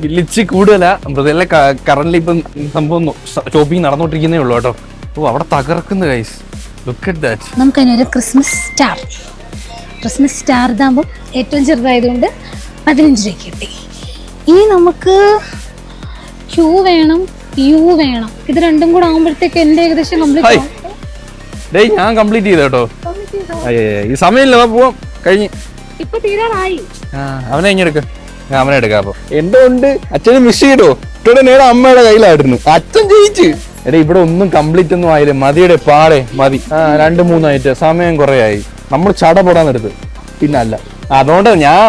ബില്ലിച്ച് കൂടുതലാ. മൃദുല കറന്റ് ഇപ്പം സംഭവം ഷോപ്പിംഗ് നടന്നുകൊണ്ടിരിക്കുന്നേ ഉള്ളൂ കേട്ടോ. ഓ, അവിടെ തകർക്കുന്നു ഗൈസ്. Look at that. നമുക്ക് അതിനൊരു ക്രിസ്മസ് സ്റ്റാർ ഇതാകുമ്പോൾ ഏറ്റവും ചെറുതായതുകൊണ്ട് 15 രൂപ കിട്ടി. ഇനി നമുക്ക് ക്യൂ വേണം, യു വേണം. ഇത് രണ്ടും കൂടെ ആകുമ്പോഴത്തേക്ക് എൻ്റെ ഏകദേശം കംപ്ലീറ്റ്. ഞാൻ കംപ്ലീറ്റ് ചെയ്ത കേട്ടോ. ഈ സമയമില്ല, പോവാം. കഴിഞ്ഞ് ഇപ്പൊ തീരാറായി. അവനെ ഇങ്ങെടുക്ക, അവനെ എടുക്കാം. അപ്പൊ എന്തുകൊണ്ട് അച്ഛനെ മിസ് ചെയ്തോ? ഇട്ടോടെ നേരെ അമ്മയുടെ കയ്യിലായിരുന്നു. അച്ഛൻ ജയിച്ച്. എടാ ഇവിടെ ഒന്നും കംപ്ലീറ്റ് ഒന്നും ആയില്ല. മതിയുടെ പാടെ മതി. 2-3 ആയിട്ട് സമയം കുറെ ആയി. നമ്മൾ ചടപെടാൻ എടുത്ത്. പിന്നെ അല്ല, അതുകൊണ്ട് ഞാൻ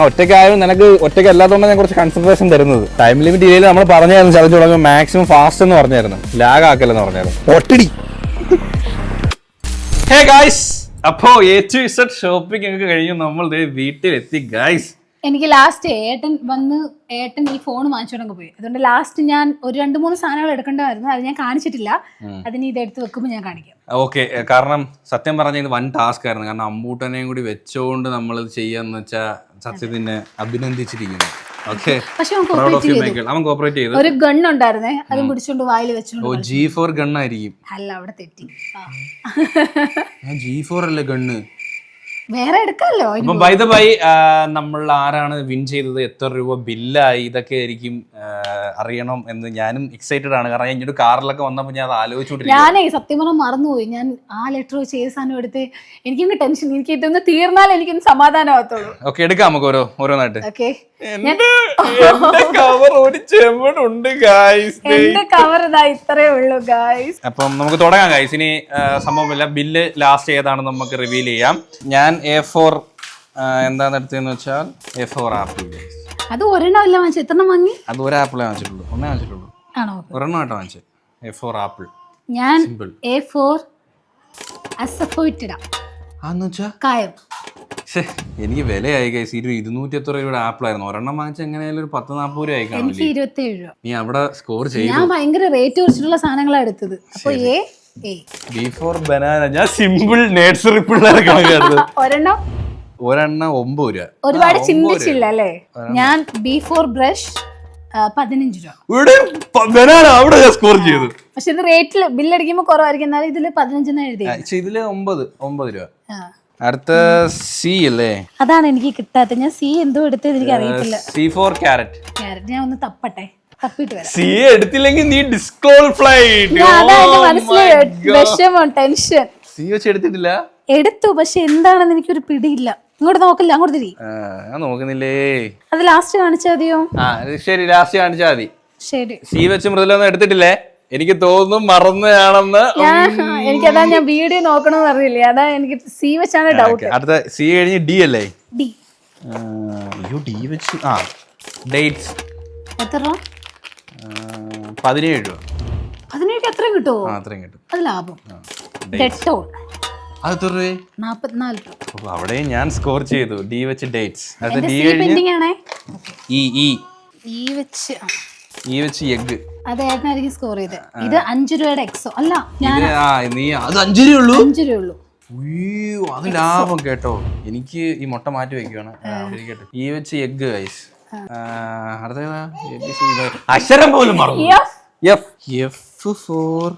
ഒറ്റയ്ക്കായാലും നിനക്ക് ഒറ്റയ്ക്ക് അല്ലാത്തതുകൊണ്ട് ഞാൻ കുറച്ച് കൺസിഡറേഷൻ തരുന്നത്. ടൈം ലിമിറ്റ് ഇല്ലെങ്കിൽ നമ്മൾ പറഞ്ഞായിരുന്നു ചലഞ്ച് തുടങ്ങുമ്പോൾ മാക്സിമം ഫാസ്റ്റ് എന്ന് പറഞ്ഞായിരുന്നു, ലാഗ് ആക്കല്ലെന്ന് പറഞ്ഞായിരുന്നു. ഒറ്റടി. ഹേ ഗായ്സ്, അപ്പോ A to Z ഷോപ്പിംഗ് ഒക്കെ കഴിഞ്ഞ് നമ്മൾ വീട്ടിലെത്തി ഗായ്സ്. എനിക്ക് ലാസ്റ്റ് ഏട്ടൻ ഈ ഫോൺ വാങ്ങിച്ചോണ്ടങ്ങ് പോയി. അതുകൊണ്ട് ലാസ്റ്റ് ഞാൻ ഒരു 2-3 സാധനങ്ങൾ എടുക്കേണ്ടതായിരുന്നു. അത് ഞാൻ കാണിച്ചിട്ടില്ല. അതിന് ഇത് എടുത്ത് വെക്കുമ്പോൾ ഞാൻ കാണിക്കാം. ഓക്കെ, കാരണം സത്യം പറഞ്ഞ ഇത് വൻ ടാസ്ക് ആയിരുന്നു. കാരണം അമ്പൂട്ടനെയും കൂടി വെച്ചോണ്ട് നമ്മൾ ചെയ്യാന്ന് വെച്ചാൽ സത്യത്തിനെ അഭിനന്ദിച്ചിരിക്കുന്നു. ഓക്കെ, അവൻ കോപ്പറേറ്റ് ചെയ്തു. ഒരു ഗൺ ഉണ്ടായിരുന്നേ, അതും പിടിച്ചോണ്ട് വായിൽ വെച്ചോണ്ട്. G4 ഗണ്ണായിരിക്കും. അല്ല, അവിടെ തെറ്റി. G4 അല്ലേ ഗണ്ണ്, വേറെ എടുക്കാമല്ലോ. അപ്പം ബൈ ദ ബൈ നമ്മൾ ആരാണ് വിൻ ചെയ്തത്, എത്ര രൂപ ബില്ലായി, ഇതൊക്കെ ആയിരിക്കും അറിയണം എന്ന് ഞാനും എക്സൈറ്റഡ് ആണ്. കാരണം ഞാൻ കാറിലൊക്കെ വന്നപ്പോൾ ഞാൻ അത് ആലോചിച്ചോണ്ടിരിക്കും. ഞാനേ സത്യം പറഞ്ഞാൽ മറന്നുപോയി. ഞാൻ ആ ലെറ്റർ വെച്ച് ഏത് സാധനം എടുത്ത് എനിക്കൊന്ന് ടെൻഷൻ, എനിക്ക് ഇതൊന്ന് തീർന്നാൽ എനിക്കൊന്ന് സമാധാനമാകത്തുള്ളൂ. ഓക്കെ, എടുക്കാം നമുക്ക് ഓരോന്നായിട്ട്. ഓക്കെ, എന്റെ കവർ ഇതാ ഇത്രേ ഉള്ളൂ ഗായ്സ്. അപ്പം നമുക്ക് തുടങ്ങാം ഗായ്സ്. ഇനി സംഭവമില്ല, ബില്ല് ലാസ്റ്റ് ഏതാണെന്ന് നമുക്ക് റിവീൽ ചെയ്യാം. ഞാൻ A4 എന്താന്ന് എടുത്തതെന്ന് വെച്ചാൽ A4 ആപ്പിൾ. അത് ഒരെണ്ണം അല്ല വാങ്ങിച്ചു, എത്രണ്ണം വാങ്ങി? അത് ഒരു ആപ്പിളേ വാങ്ങിച്ചിട്ടുള്ളൂ, ഒന്നേ വാങ്ങിച്ചിട്ടുള്ളൂ. ആണോ? ഒരെണ്ണം ആയിട്ട് വാങ്ങിച്ചത് A4 ആപ്പിൾ. ഞാൻ A4 അസഫോയിറ്റഡ് ആന്ന് വെച്ചാ കായം. എനിക്ക് വിലയായി ഗൈസ്. 200 എത്ര രൂപയുടെ ആപ്പിളായിരുന്നു. ഒരെണ്ണം വാങ്ങിച്ച എങ്ങനെയായാലും ഒരു 10-40 രൂപ ആയി കാണും. 27 രൂപ. നീ അവിടെ സ്കോർ ചെയ്തു. ഞാൻ ഭയങ്കര റേറ്റ് കുറച്ചിട്ടുള്ള സാധനങ്ങളാണ് എടുത്തത്. അപ്പൊ B4 ബനാന. ഞാൻ സിമ്പിൾ നേഴ്സറി പിള്ളേർക്കാണ് ഒരെണ്ണം 9 രൂപ. ഒരുപാട് ചിന്തിച്ചില്ല അല്ലേ? ഞാൻ B4 ബ്രഷ് 15 രൂപ. ബനാന അവിടെ സ്കോർ ചെയ്തു. പക്ഷെ ഇത് റേറ്റിൽ ബില്ലടിക്കുമ്പോ കുറവായിരിക്കും, എന്നാലും ഇതില് 15 എഴുതി. ഇതില് 9 രൂപ. അടുത്ത C അല്ലേ? അതാണ് എനിക്ക് കിട്ടാത്തത്. ഞാൻ C എന്തോ എടുത്തത് എനിക്ക് അറിയത്തില്ല. C4 carrot. ഞാൻ ഒന്ന് തപ്പട്ടെ, തപ്പിട്ട് വരാം. C എടുത്തില്ലെങ്കിൽ നീ ഡിസ്ക്വാളിഫൈഡ്. വിഷമം, ടെൻഷൻ. C വെച്ച് എടുത്തിട്ടില്ല. എടുത്തു, പക്ഷെ എന്താണെന്ന് എനിക്കൊരു പിടിയില്ല. ഇങ്ങോട്ട് നോക്കില്ല, അങ്ങോട്ട് തിരി. ഞാൻ നോക്കുന്നില്ലേ. അത് ലാസ്റ്റ് കാണിച്ചാൽ മതിയോ? ശരി, ലാസ്റ്റ് കാണിച്ചാൽ മതി. ശരി. C വെച്ച് മൃദുലൊന്നും എടുത്തിട്ടില്ലേ? എനിക്ക് തോന്നുന്നു മറന്നതാണെന്ന്. എനിക്കതാ, ഞാൻ വീഡിയോ നോക്കണമെന്ന് അറിയില്ല. അതാ എനിക്ക് C വെച്ചാണ് ഡൗട്ട്. അടുത്ത C കഴിഞ്ഞ് D അല്ലേ? D. D വെച്ച് ഡേറ്റ്സ് എത്ര രൂപ? 17 രൂപ. 17 അത്രയും കിട്ടുമോ? അത്രയും കിട്ടും. അത് ലാഭം. ഡെറ്റോൾ അത് എത്ര രൂപ? 44 രൂപ. അപ്പൊ അവിടെ ഞാൻ സ്കോർ ചെയ്തു. D വെച്ച് ഡേറ്റ്സ്. അത് D കഴിഞ്ഞ് E വെച്ച് എഗ്. അത് ഏട്ടനായിരിക്കും സ്കോർ ചെയ്ത്. ഇത് 5 രൂപയുടെ എക്സോ അല്ല, ഞാൻ അത് 5 രൂപയുള്ളൂ. 5 രൂപയുള്ളൂ. അത് ലാഭം കേട്ടോ. എനിക്ക് ഈ മുട്ട മാറ്റി വെക്കുകയാണ്. E വെച്ച് എഗ് ഗൈസ്. അക്ഷരം പോലും മറന്നു. F4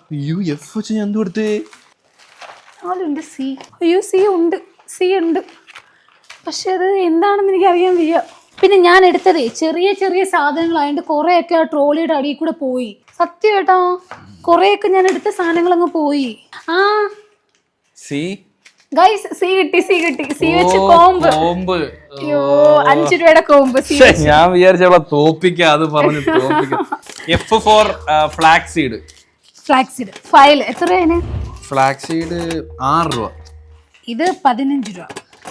F വെച്ച് ഞാൻ എന്ത് കൊടുത്തേ? C ഉണ്ട്, പക്ഷെ അത് എന്താണെന്ന് എനിക്ക് അറിയാൻ വയ്യ. പിന്നെ ഞാൻ എടുത്തതേ ചെറിയ ചെറിയ സാധനങ്ങളായതുകൊണ്ട് കുറെയൊക്കെ ആ ട്രോളിയുടെ അടിയിൽ കൂടെ പോയി. സത്യം കേട്ടോ, കുറെയൊക്കെ ഞാൻ എടുത്ത സാധനങ്ങൾ അങ്ങ് പോയി. ഗൈസ്, C കിട്ടി. C വെച്ച് കോമ്പ്. അയ്യോ, 5 രൂപയുടെ കോമ്പ്. ഞാൻ വിചാരിച്ചവളെ തോപ്പിക്കാം, അത് പറഞ്ഞു തോപ്പിക്കാം. F4 flaxseed. ഫയൽ എത്ര രൂപ? ഫ്ലാക്സീഡ് 6 രൂപ. ഇത് 15 രൂപ.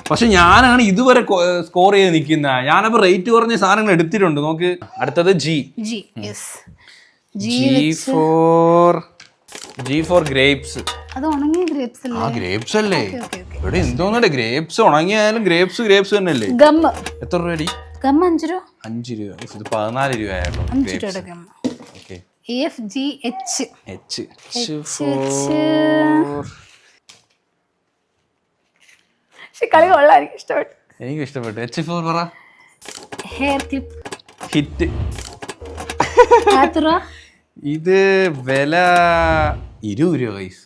പക്ഷെ ഞാനാണ് ഇതുവരെ സ്കോർ ചെയ്ത് നിൽക്കുന്ന. ഞാനപ്പോ റേറ്റ് കുറഞ്ഞ സാധനങ്ങൾ എടുത്തിട്ടുണ്ട്. നോക്ക്, അടുത്തത് G4 ഗ്രേപ്സ്. അത് ഉണങ്ങിയ ഗ്രേപ്സ് അല്ലേ? ഗ്രേപ്സ് അല്ലേ? ഇവിടെ എന്തോന്നല്ലേ, ഗ്രേപ്സ് ഉണങ്ങിയാലും ഗ്രേപ്സ് തന്നെയല്ലേ? ഗം എത്ര രൂപ? ഗം 5 രൂപ. 5 രൂപ. ഇത് 14 രൂപ ആയിട്ടോ. 5 രൂപയുടെ ഗം. ഓക്കെ. H4 കളി കൊള്ളാം, എനിക്ക് ഇഷ്ടപ്പെട്ടു. H4 പറ. Hair clip hit. ഇത് വില 20 രൂപ ഗൈസ്.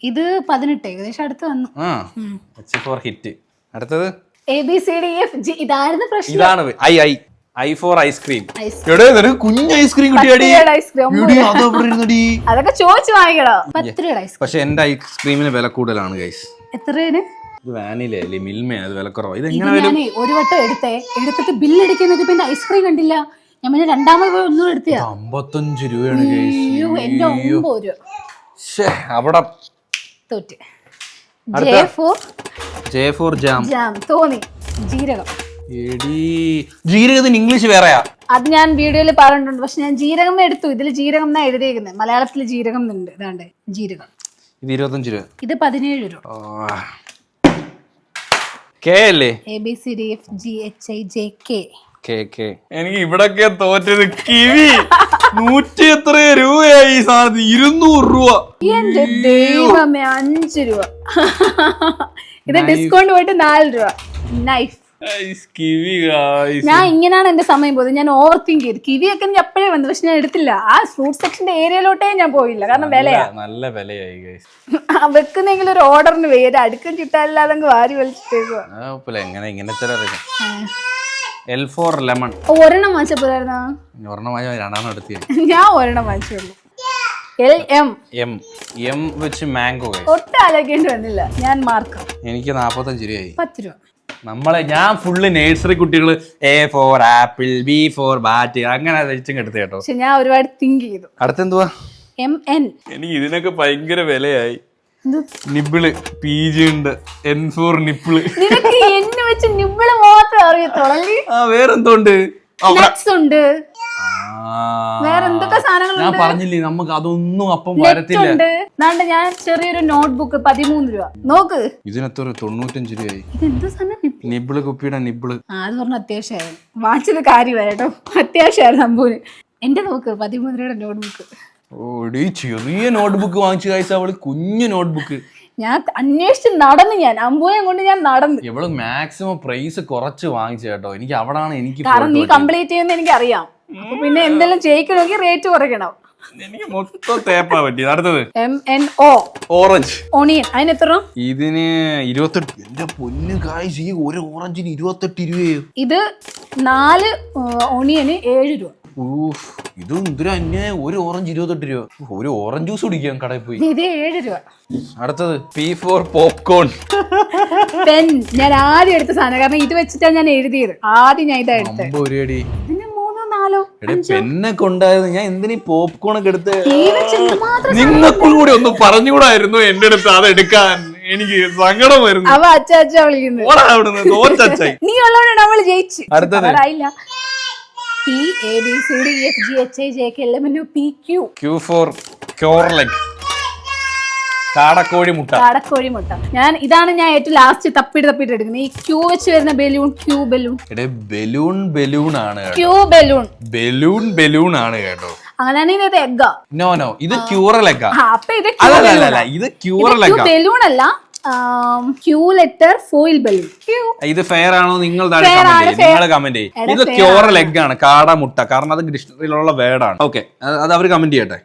ഇത് 18, ഏകദേശം അടുത്ത് വന്നു. H4 hit. അടുത്തത് ABCDEFG. ഇതായിരുന്നു പ്രശ്നം. ഇതാണ് I4 ഐസ്ക്രീം. കുഞ്ഞ് ഐസ്ക്രീം കിട്ടിയാടി. അതൊക്കെ ചോദിച്ചു വാങ്ങിക്കണോ? 10 രൂപയുടെ ഐസ്ക്രീം. പക്ഷെ എന്റെ ഐസ്ക്രീമിന് വില കൂടുതലാണ് ഗൈസ്. എത്രയാണ്? വാനില അല്ലേ, മിൽമ, അത് വില കുറവാ. ഇത് ഞാനേ ഒരു വട്ടം എടുത്തിട്ട് ബില്ല് അടിക്കാൻ നോക്കിയപ്പോ എന്റെ ഐസ്ക്രീം കണ്ടില്ല. ഞാൻ പിന്നെ രണ്ടാമത് പോയി ഒന്നും എടുത്തിയാ. 55 രൂപയാണ് അവിടെ തോറ്റ്. J4 jam. തോന്നി. ജീരകത്തിന് ഇംഗ്ലീഷ് വേറെയാ. അത് ഞാൻ വീഡിയോയിൽ പറഞ്ഞിട്ടുണ്ട്. പക്ഷെ ഞാൻ ജീരകം എടുത്തു. ഇതിൽ ജീരകം എന്നാ എഴുതിയേക്കുന്നത്. മലയാളത്തിൽ ജീരകം ഉണ്ട്. ഇതാണ്ട് ജീരകം. ഇത് 25 രൂപ. ഇത് 17 രൂപ. കെ അല്ലേ? ABCDFGHIJK. എനിക്ക് ഇവിടൊക്കെ തോറ്റത് കിവി. 100 എത്ര രൂപയായി ഈ സാധനത്തിന്? 200 രൂപ. എന്റെ ദൈവമേ, 5 രൂപ. ഇത് ഡിസ്കൗണ്ട് പോയിട്ട് 4 രൂപ. നൈഫ്. കിവി. ഞാൻ ഇങ്ങനെയാണ് എന്റെ സമയം പോയത്. ഞാൻ ഓവർ തിങ്ക് ചെയ്തു. കിവിയൊക്കെ എനിക്ക് എപ്പോഴേ വന്നു, പക്ഷെ ഞാൻ എടുത്തില്ല. ആ ഫ്രൂട്ട് സെക്ഷന്റെ ഏരിയയിലോട്ടേ ഞാൻ പോയില്ല, കാരണം വിലയാ. നല്ല വിലയായി. വെക്കുന്നെങ്കിലും ഒരു ഓർഡറിന് പേര് അടുക്കും ചിട്ടാല്ലാതെ വാരി വലിച്ചിട്ടേക്കുക. L4 lemon. ഒരെണ്ണം വാങ്ങിച്ചപ്പോഴായിരുന്നോ? ഒരെണ്ണം വാങ്ങിച്ച 2 എടുത്തി. ഞാൻ ഒരെണ്ണം വാങ്ങിച്ചുള്ളൂ. M വെച്ച് മാംഗോ. ഒട്ടും ആലോചിക്കേണ്ടി വന്നില്ല. ഞാൻ മാർക്ക്. എനിക്ക് 45 രൂപയായി. 10 രൂപ. ഞാൻ ഫുള്ള് നേഴ്സറി കുട്ടികള് A for apple, B for bat, അങ്ങനെ എടുത്ത് കേട്ടോ. പക്ഷെ ഞാൻ ഒരുപാട് തിങ്ക് ചെയ്തു. അടുത്തെന്തുവാ? MN. എനിക്ക് ഇതിനൊക്കെ ഭയങ്കര വിലയായി. നിബിള് PG ഉണ്ട്. N4 nipple. നിനക്ക് എന്നെ വെച്ച് നിബിള് മാത്രമേ അറിയത്തുള്ളൂ. വേറെന്തോണ്ട്? ഉണ്ട്. വേറെ എന്തൊക്കെ സാധനങ്ങളുണ്ട്? ഞാൻ പറഞ്ഞില്ലേ, നമുക്ക് അതൊന്നും അപ്പം വരത്തില്ല. ഞാൻ ചെറിയൊരു നോട്ട്ബുക്ക് 13 രൂപ. നോക്ക്, ഇതിനെത്ര? 95 രൂപയായി. ഇതെന്ത് സാധനം? നിബിള് കുപ്പിയുടെ നിബിള്. അത് പറഞ്ഞ അത്യാവശ്യമായിരുന്നു. വാങ്ങിച്ചത് കാര്യമായിട്ടോ, അത്യാവശ്യമായിരുന്നു അമ്പൂന്. എന്റെ നോക്ക് 13 രൂപയുടെ നോട്ട്ബുക്ക്. ഓടി ചെറിയ നോട്ട്ബുക്ക് വാങ്ങിച്ചു കഴിച്ച അവള് കുഞ്ഞു നോട്ട്ബുക്ക്. ഞാൻ അന്വേഷിച്ച് നടന്നു. ഞാൻ അമ്പൂനെ കൊണ്ട് ഞാൻ നടന്നു. ഇവള് മാക്സിമം പ്രൈസ് കുറച്ച് വാങ്ങിച്ചു കേട്ടോ. എനിക്ക് അവിടാണ് എനിക്ക്, കാരണം നീ കംപ്ലീറ്റ് ചെയ്യുന്ന എനിക്ക് അറിയാം. പിന്നെ എന്തെങ്കിലും ജയിക്കണമെങ്കിൽ റേറ്റ് കുറയ്ക്കണം. എനിക്ക് മൊത്തം തേപ്പാ പറ്റി. അടുത്തത് MNO. Orange onion. അതിന് എത്ര? ഇതിന് 28. എന്റെ പൊന്നു കായ്സ്, ഈ ഒരു ഓറഞ്ചിന് 28 രൂപയോ? ഇത് 4 ഓണിയന് 7 രൂപ. ഇത് എന്തൊരു അന്യായം. ഒരു ഓറഞ്ച് 28 രൂപ. ഒരു ഓറഞ്ച് ജ്യൂസ് കുടിക്കാം കടയിൽ പോയി. ഇത് 7 രൂപ. അടുത്തത് P for പോപ്കോൺ. പെൻ. ഞാൻ ആദ്യം എടുത്ത സാധനം, കാരണം ഇത് വെച്ചിട്ടാണ് ഞാൻ എഴുതിയത്. ആദ്യം ഞാൻ ഇതാ എടുത്തത്. പിന്നെ 3, 4, 5. പെന്നൊക്കെ ഉണ്ടായിരുന്നു. ഞാൻ എന്തിനീ പോപ്കോൺ ഒക്കെ എടുത്ത്? നിങ്ങൾക്കും കൂടി ഒന്ന് പറഞ്ഞുകൂടായിരുന്നു എന്റെ അടുത്ത് അത് എടുക്കാൻ? എനിക്ക് സങ്കടം വരുന്നു. അവ അച്ചാച്ച വിളിക്കുന്നത്. നീ ഉള്ളതുകൊണ്ട് നമ്മൾ ജയിച്ചു. അടുത്തത് PABCDEFGHIJK LMNO PQ. Q for ക്യോർലെഗ്. കാടക്കോഴി മുട്ട. ഇതാണ് ഞാൻ ഏറ്റവും ലാസ്റ്റ് തപ്പിട്ട് എടുക്കുന്നത്. ഈ ക്യൂ വെച്ച് വരുന്ന ബലൂൺ. Q balloon. ബലൂൺ ആണ്. ക്യൂ ബലൂൺ ആണ് കേട്ടോ. അങ്ങനെയാണെങ്കിൽ ഇത് എഗ്ഗാ. നോ ഇത് ക്യൂറലെഗ്ഗാ. അപ്പൊ ഇത് ഇത് ക്യൂറലെഗ്ഗാ. ബലൂൺ അല്ല, ക്യൂ ലെറ്റർ ഫോയിൽ ബലൂൺ. ഇത് ഫെയർ ആണോ? നിങ്ങൾ കമന്റ് ചെയ്യും. ഇത് ക്യൂറലെഗ് ആണ്, കാട മുട്ട. കാരണം അത് ഡിക്ഷണറിയിലുള്ള വേർഡാണ്. ഓക്കെ, അത് അവര് കമന്റ് ചെയ്യട്ടെ.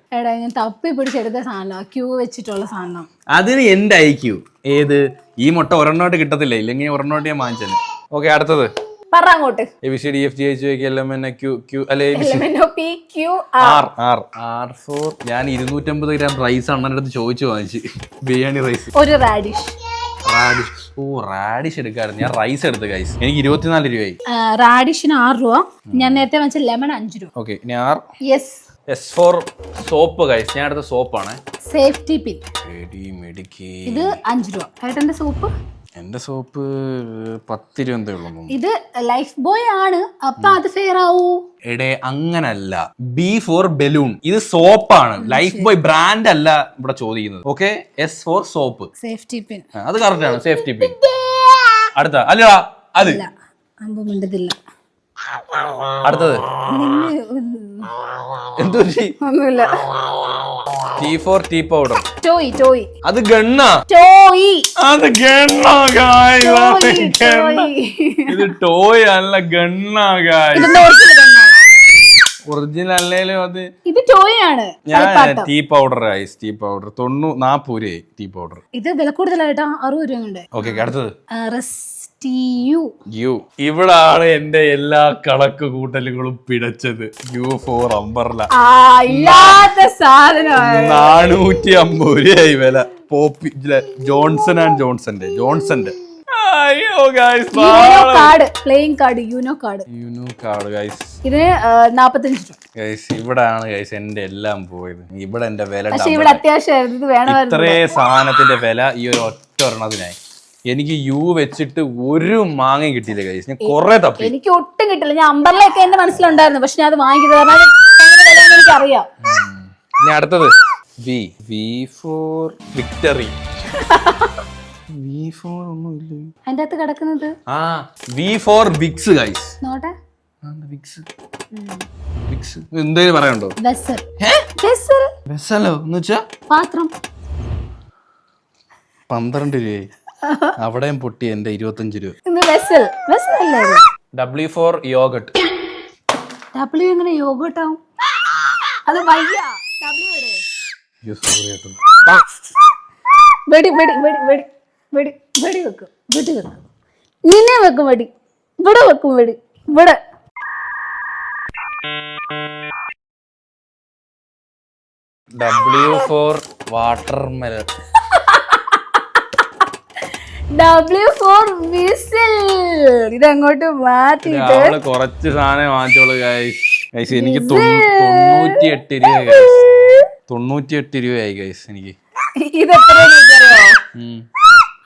ഞാൻ തപ്പി പിടിച്ചെടുത്ത സാധനം ക്യൂ വെച്ചിട്ടുള്ള സാധനം. അതിന് എന്റെ IQ ഏത്? ഈ മുട്ട ഒരെണ്ണോട്ട് കിട്ടത്തില്ല, ഇല്ലെങ്കിൽ ഒരെണ്ണോട്ട് ഞാൻ വാങ്ങിച്ചത്. ഓക്കെ, അടുത്തത് പറങ്ങോട്ട്. ABCDEFGHIJK LMNO R for. ഞാൻ 250 ഗ്രാം റൈസ് അണ്ണൻ്റെ അടുത്ത് ചോദിച്ചു വാങ്ങിച്ചു. ബിരിയാണി റൈസ്. ഒരു റാഡിഷ്. റാഡിഷ് എടുക്കാറുണ്ട്. ഞാൻ റൈസ് എടുത്ത് ഗൈസ്. എനിക്ക് 24 രൂപയായി. റാഡിഷിന് 6 രൂപ. ഞാൻ നേരത്തെ വാങ്ങിച്ച ലെമൺ 5 രൂപ. Okay, S for soap guys. ഞാൻ എടുത്ത സോപ്പാണ്. Safety pin. ഇത് 5 രൂപ. ഏട്ടന്റെ സോപ്പ്. എന്റെ സോപ്പ് 10 രൂപ എന്തേ ഉള്ളൂ. ഇത് ലൈഫ് ബോയ് ആണ്, അപ്പൊ അത് ഫെയർ ആവൂ? അങ്ങനല്ല. B for balloon. ഇത് സോപ്പാണ്, ലൈഫ് ബോയ് ബ്രാൻഡ് അല്ല ഇവിടെ ചോദിക്കുന്നത്. Okay, S for soap. Safety pin. അത് കറക്റ്റ് ആണ്, സേഫ്റ്റി പിൻ. അടുത്ത അല്ലടാ അത്. അടുത്തത് ഒന്നുമില്ല. T for tea powder. Toy. അത് ഗണ്ണാ. അത് ഗണ്ണാ ഗായ്സ്. ഇത് ടോയ് അല്ല, ഗണ്ണാ ഗായ്സ്. ഒറിജിനൽ അല്ലേലും അത് ഇത് ടോയ് ആണ്. ഞാൻ tea powder guys. Tea powder 40 രൂപയായി. ടീ പൗഡർ ഇത് വില കൂടുതലായിട്ടാ, 60 രൂപ കൊണ്ട്. ഓക്കെ, അടുത്തത് യു. ഇവിടാണ് എന്റെ എല്ലാ കണക്ക് കൂട്ടലുകളും പിഴച്ചത്. U for umbrella. ഇല്ലാത്ത സാധനം. 450 രൂപയായി വില. ജോൺസൺ ആൻഡ് ജോൺസന്റെ. അയ്യോ guys, playing card. Uno card guys. ഇതിന് 45 രൂപ. ഗൈസ്, ഇവിടാണ് ഗൈസ് എന്റെ എല്ലാം പോയത്. ഇവിടെ എന്റെ വില അത്യാവശ്യമായിരുന്നു. ഇത്രേ സാധനത്തിന്റെ വില ഈ ഒരു ഒറ്റ ഒരെണ്ണത്തിനായി. എനിക്ക് U വെച്ചിട്ട് ഒരു മാങ്ങ കിട്ടിയില്ല ഗൈസ്. ഞാൻ കൊറേ തപ്പി. എനിക്ക് ഒട്ടും കിട്ടില്ല. ഞാൻ അംബർലയൊക്കെ എന്റെ മനസ്സിലുണ്ടായിരുന്നു, പക്ഷെ ഞാൻ അത് വാങ്ങിക്കുന്നത് കാരണം എനിക്ക് അറിയാം. ഇനി അടുത്തത് V for വിക്ടറി. V4 ഒന്നും ഇല്ല. അതിന്റെ അകത്ത് കിടക്കുന്നത് ആ V4 വിക്സ് ഗൈസ്. നോട്ടെ വിക്സ് വിക്സ് എന്തേലും പറയാനുണ്ടോ? വെസൽ വെസൽ വെസലോ എന്ന് വെച്ചാ പാത്രം 12 രൂപയായി. അവിടെയും പൊട്ടി എന്റെ 25 രൂപ. ഇത് വെസൽ വെസൽ അല്ലേ ഇത്? W4 yoghurt. W എങ്ങനെ യോഗട്ട് ആവും? അത് വയ്യ. W ഇട്. വെടി വെടി വെടി വെടി വെടി വെടി വെക്കും. വെടി വെക്കും. നിന്നെ വെക്കും വെടി. ഇവിടെ വെക്കും വെടി. ഇവിടെ. W4 watermelon. W4 whistle. ഇതങ്ങോട്ട് മാറ്റിട്ട് കുറച്ച് സാധനം വാങ്ങിച്ചോളൂ ഗൈസ്. എനിക്ക് 98 രൂപ. 98 രൂപയായി ഗൈസ് എനിക്ക്. ഇത് എത്രയാണെന്നറിയോ?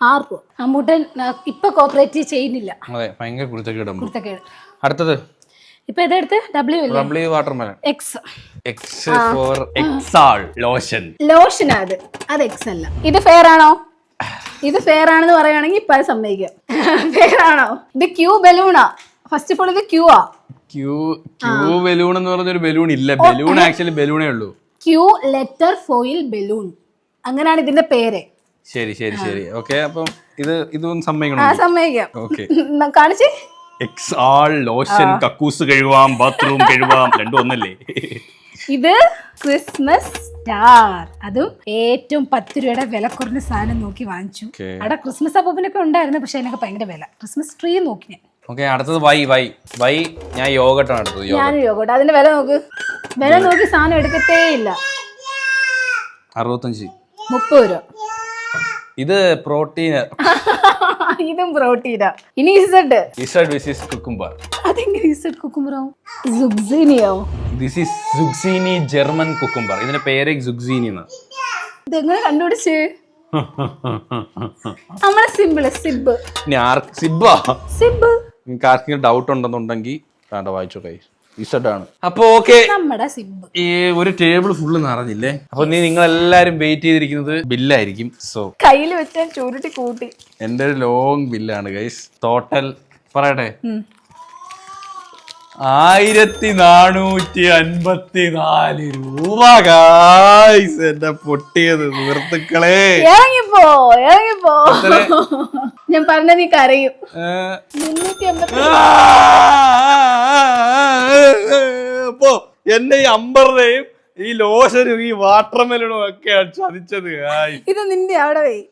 6 രൂപ. അമ്മൂട്ടൻ ഇപ്പൊ കോപ്പറേറ്റ് ചെയ്യുന്നില്ല. അതെ, ഭയങ്കര കുരുത്തക്കേട്. അടുത്തത് ഇപ്പൊ ഇതെടുത്ത് W വാട്ടർമെലൺ. X ഫോർ എക്സാൾ ലോഷൻ. ലോഷൻ അത് എക്സ് അല്ല. ഇത് ഫെയർ ആണോ? ഇത് ഫെയർ ആണെന്ന് പറയുകയാണെങ്കിൽ ഇപ്പൊ സമ്മതിക്കാം. ഫെയർ ആണോ? ഇത് ക്യൂ ബലൂണാ. ഫസ്റ്റ് ഓഫ് ഓൾ ഇത് ക്യൂ ആ. ക്യൂ ബലൂൺ എന്ന് പറഞ്ഞൊരു ബലൂൺ ഇല്ല. ബലൂൺ ആക്ച്വലി ബലൂണേ ഉള്ളൂ. ക്യൂ ലെറ്റർ ഫോയിൽ ബലൂൺ, അങ്ങനെയാണ് ഇതിന്റെ പേര്. ശരി ശരി ശരി ഓക്കെ. അപ്പം ഇതൊന്നും സമ്മതിക്കണം. സമ്മതിക്കാം. ഓക്കെ, കാണിച്ചേ. എക്സാൾ ലോഷൻ. കക്കൂസ് കഴുകാം, ബാത്റൂം കഴുകാം, രണ്ടും ഒന്നല്ലേ? ഇത് ക്രിസ്മസ് സ്റ്റാർ. അതും ഏറ്റവും 10 രൂപയുടെ വില കുറഞ്ഞ സാധനം നോക്കി വാങ്ങിച്ചു. അവിടെ ക്രിസ്മസ് അപ്പൂപ്പനൊക്കെ ഉണ്ടായിരുന്നു, പക്ഷെ അതിനൊക്കെ ഭയങ്കര വില. ക്രിസ്മസ് ട്രീ നോക്കി ഞാൻ. ഓക്കെ, അടുത്തത് വൈ. ഞാൻ യോഗട്ടാണ് അടുത്തത്. ഞാൻ യോഗട്ട്. അതിന്റെ വില നോക്ക്. വില നോക്കി സാധനം എടുക്കത്തേ ഇല്ല. 65. 30 രൂപ. ഇത് പ്രോട്ടീൻ. ഇതും പ്രോട്ടീനാ. ഇനി ഇസഡ് കുക്കുംബർ. അതെങ്ങനെ ഇസഡ് കുക്കുംബറാവും? സുക്സീനിയോ? This is zucchini German cucumber. ഇതിന്റെ പേര് സുക്സീനി എന്ന്. ഇതെങ്ങനെ കണ്ടുപിടിച്ച്? നമ്മളെ സിമ്പിള് സിബ്. നിങ്ങൾക്ക് ആർക്കെങ്കിലും ഡൗട്ട് ഉണ്ടെന്നുണ്ടെങ്കിൽ വായിച്ചോ കൈ. ഇസഡ് ആണ്. അപ്പൊ ഓക്കെ, നമ്മുടെ സിബ്. ഈ ഒരു ടേബിൾ ഫുള്ള് നിറഞ്ഞില്ലേ? അപ്പൊ നിങ്ങൾ എല്ലാരും വെയിറ്റ് ചെയ്തിരിക്കുന്നത് ബില്ലായിരിക്കും. സോ കയ്യിൽ വെച്ചാൽ ചുരുട്ടി കൂട്ടി. എന്റെ ഒരു ലോങ് ബില്ലാണ് ഗൈസ്. ടോട്ടൽ പറയട്ടെ, 1454 രൂപ ഗൈസ്. എന്റെ പൊട്ടിയത് സുഹൃത്തുക്കളെ. ഇറങ്ങിപ്പോ. ഞാൻ പറഞ്ഞ നീ കരയും. 350. എന്റെ ഈ അമ്പറിനെയും ഈ ലോഷനും ഈ വാട്ടർമെലണും ഒക്കെയാണ് ചതിച്ചത്. ഇത് നിന്റെ അവിടെ പോയി.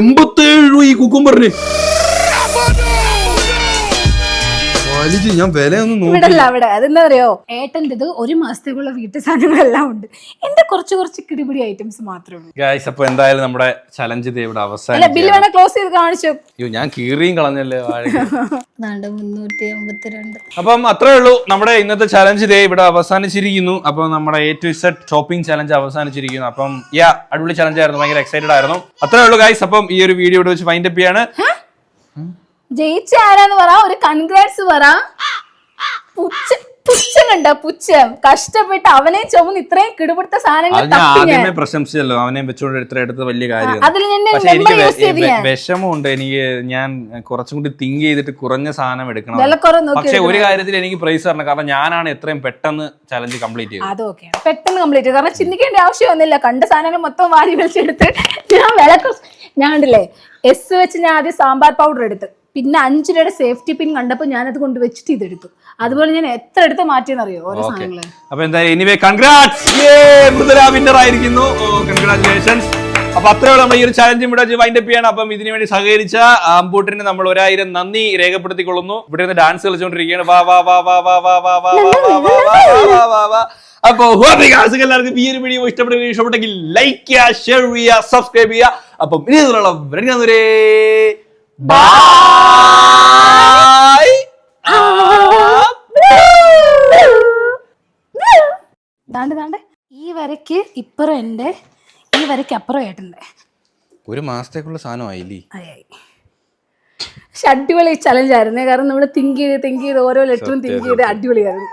87 രൂപ ഈ കുക്കുംബറിന്. ഞാൻ വിലയൊന്നും ഇവിടല്ല, അവിടെ. അതെന്താ അറിയോ, ഏട്ടൻ്റെ ഇത് 1 മാസത്തേക്കുള്ള വീട്ടു സാധനങ്ങളെല്ലാം ഉണ്ട്. എന്റെ കുറച്ച് കിടിപിടി ഐറ്റംസ് മാത്രമേ ഉള്ളൂ ഗൈസ്. അപ്പൊ എന്തായാലും നമ്മുടെ ചലഞ്ച് ഇവിടെ അവസാനം. ബില്ല് വേണേ ക്ലോസ് ചെയ്ത് കാണിച്ചു. ഞാൻ കീറിയും കളഞ്ഞല്ലേ. 352. അപ്പം അത്രേ ഉള്ളൂ. നമ്മുടെ ഇന്നത്തെ ചലഞ്ച് ഇവിടെ അവസാനിച്ചിരിക്കുന്നു. അപ്പൊ നമ്മുടെ A to Z shopping challenge അവസാനിച്ചിരിക്കുന്നു. അപ്പം അടിപൊളി ചലഞ്ച് ആയിരുന്നു, ഭയങ്കര എക്സൈറ്റഡ് ആയിരുന്നു. അത്രേ ഉള്ളൂ ഗൈസ്. അപ്പം ഈ ഒരു വീഡിയോ ഇവിടെ വെച്ച് വൈൻഡ് അപ്പ് ചെയ്യാണ്. ജയിച്ച ആരാന്ന് പറ, ഒരു കൺഗ്രാറ്റ്സ് പറ. പുച്ഛം കണ്ട പുച്ഛം. കഷ്ടപ്പെട്ട് അവനെ ചുമന്ന് ഇത്രയും കിടുപിടുത്ത സാധനങ്ങൾ ആദ്യമേ പ്രശംസിച്ചല്ലോ. അവനെ വെച്ചുകൊണ്ട് ഇത്ര എടുത്തത് വലിയ കാര്യം. പക്ഷെ എനിക്ക് വിഷമമുണ്ട്. എനിക്ക് ഞാൻ കുറച്ചും കൂടി തിങ്ക് ചെയ്തിട്ട് കുറഞ്ഞ സാധനം എടുക്കണം. പക്ഷെ ഒരു കാര്യത്തിൽ എനിക്ക് പ്രൈസ് തരണം, കാരണം ഞാനാണ് എത്രയും പെട്ടെന്ന് ചലഞ്ച് കംപ്ലീറ്റ് ചെയ്തത്. അതൊക്കെ പെട്ടെന്ന് കംപ്ലീറ്റ് ചെയ്തു, കാരണം ചിന്തിക്കേണ്ട ആവശ്യമൊന്നുമില്ല. കണ്ട സാധനങ്ങൾ മൊത്തം വാരി വലിച്ചെടുത്ത് ഞാൻ കണ്ടില്ലേ, S വെച്ച് ഞാൻ ആദ്യം സാമ്പാർ പൗഡർ എടുത്ത്, പിന്നെ 5 രൂപയുടെ സേഫ്റ്റി പിൻ കണ്ടപ്പോൾ ഞാനത് കൊണ്ട് വെച്ചിട്ട് ഇതെടുത്തു. അതുപോലെ ഞാൻ എത്ര എടുത്ത് മാറ്റിയെന്നറിയോ ഓരോ സാധനങ്ങള്. അപ്പൊ എന്തായാലും എനിവേ കൺഗ്രാറ്റ്സ്, മൃദുല വിന്നർ ആയിരിക്കുന്നു. കൺഗ്രാറ്റുലേഷൻസ്. അപ്പൊ അത്രയോളം നമ്മൾ ഈ ഒരു ചലഞ്ച് ഇവിടെ വൈൻഡ് അപ്പ് ചെയ്യണം. അപ്പം ഇതിനു വേണ്ടി സഹകരിച്ച ആംബൂട്ടിന് നമ്മൾ 1000 നന്ദി രേഖപ്പെടുത്തിക്കൊള്ളുന്നു. ഇവിടെ നിന്ന് ഡാൻസ് കളിച്ചുകൊണ്ടിരിക്കുകയാണ്. അപ്പൊ എല്ലാവർക്കും ഈ ഒരു വീഡിയോ ഇഷ്ടപ്പെട്ടെങ്കിൽ ലൈക്ക് ചെയ്യുക, ഷെയർ ചെയ്യുക, സബ്സ്ക്രൈബ് ചെയ്യുക. അപ്പം ഇനി വരുന്നവരെ ബൈ. ഈ വരയ്ക്ക് ഇപ്പുറം എന്റെ, ഈ വരയ്ക്ക് അപ്പുറം ഏട്ടന്റെ. 1 മാസത്തേക്കുള്ള സാധനമായില്ലേ? പക്ഷെ അടിപൊളി ചലഞ്ച് ആയിരുന്നേ, കാരണം നമ്മൾ തിങ്ക് ചെയ്ത് ഓരോ ലെറ്ററും തിങ്ക് ചെയ്ത് അടിപൊളിയായിരുന്നു.